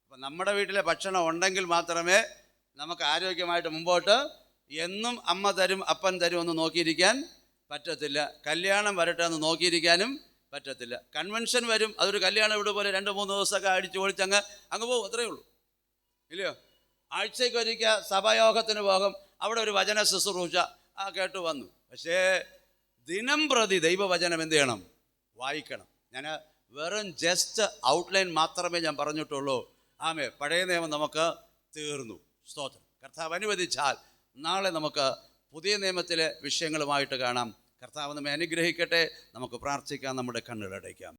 അപ്പം നമ്മുടെ വീട്ടിലെ ഭക്ഷണം ഉണ്ടെങ്കിൽ മാത്രമേ നമുക്ക് ആരോഗ്യമായിട്ട് മുമ്പോട്ട്, എന്നും അമ്മ തരും അപ്പൻ തരും എന്ന് നോക്കിയിരിക്കാൻ പറ്റത്തില്ല. കല്യാണം വരട്ടെ എന്ന് നോക്കിയിരിക്കാനും പറ്റത്തില്ല. കൺവെൻഷൻ വരും, അതൊരു കല്യാണ വീട് പോലെ 2-3 ദിവസമൊക്കെ അടിച്ചു പൊളിച്ച് അങ്ങ് പോകും, അത്രയേ ഉള്ളൂ, ഇല്ലയോ? ആഴ്ചയ്ക്ക് ഒരിക്കൽ സഭായോഗത്തിന് പോകും, അവിടെ ഒരു വചന ശുശ്രൂഷ കേട്ടു വന്നു. പക്ഷേ ദിനം പ്രതി ദൈവവചനം എന്ത് ചെയ്യണം? വായിക്കണം. ഞാൻ വെറും ജസ്റ്റ് ഔട്ട്ലൈൻ മാത്രമേ ഞാൻ പറഞ്ഞിട്ടുള്ളൂ. ആമേ, പഴയ നിയമം നമുക്ക് തീർന്നു. സ്തോത്രം. കർത്താവ് അനുവദിച്ചാൽ നാളെ നമുക്ക് പുതിയ നിയമത്തിലെ വിഷയങ്ങളുമായിട്ട് കാണാം. കർത്താവ് നമ്മെ അനുഗ്രഹിക്കട്ടെ. നമുക്ക് പ്രാർത്ഥിക്കാം, നമ്മുടെ കണ്ണുകളടയ്ക്കാം.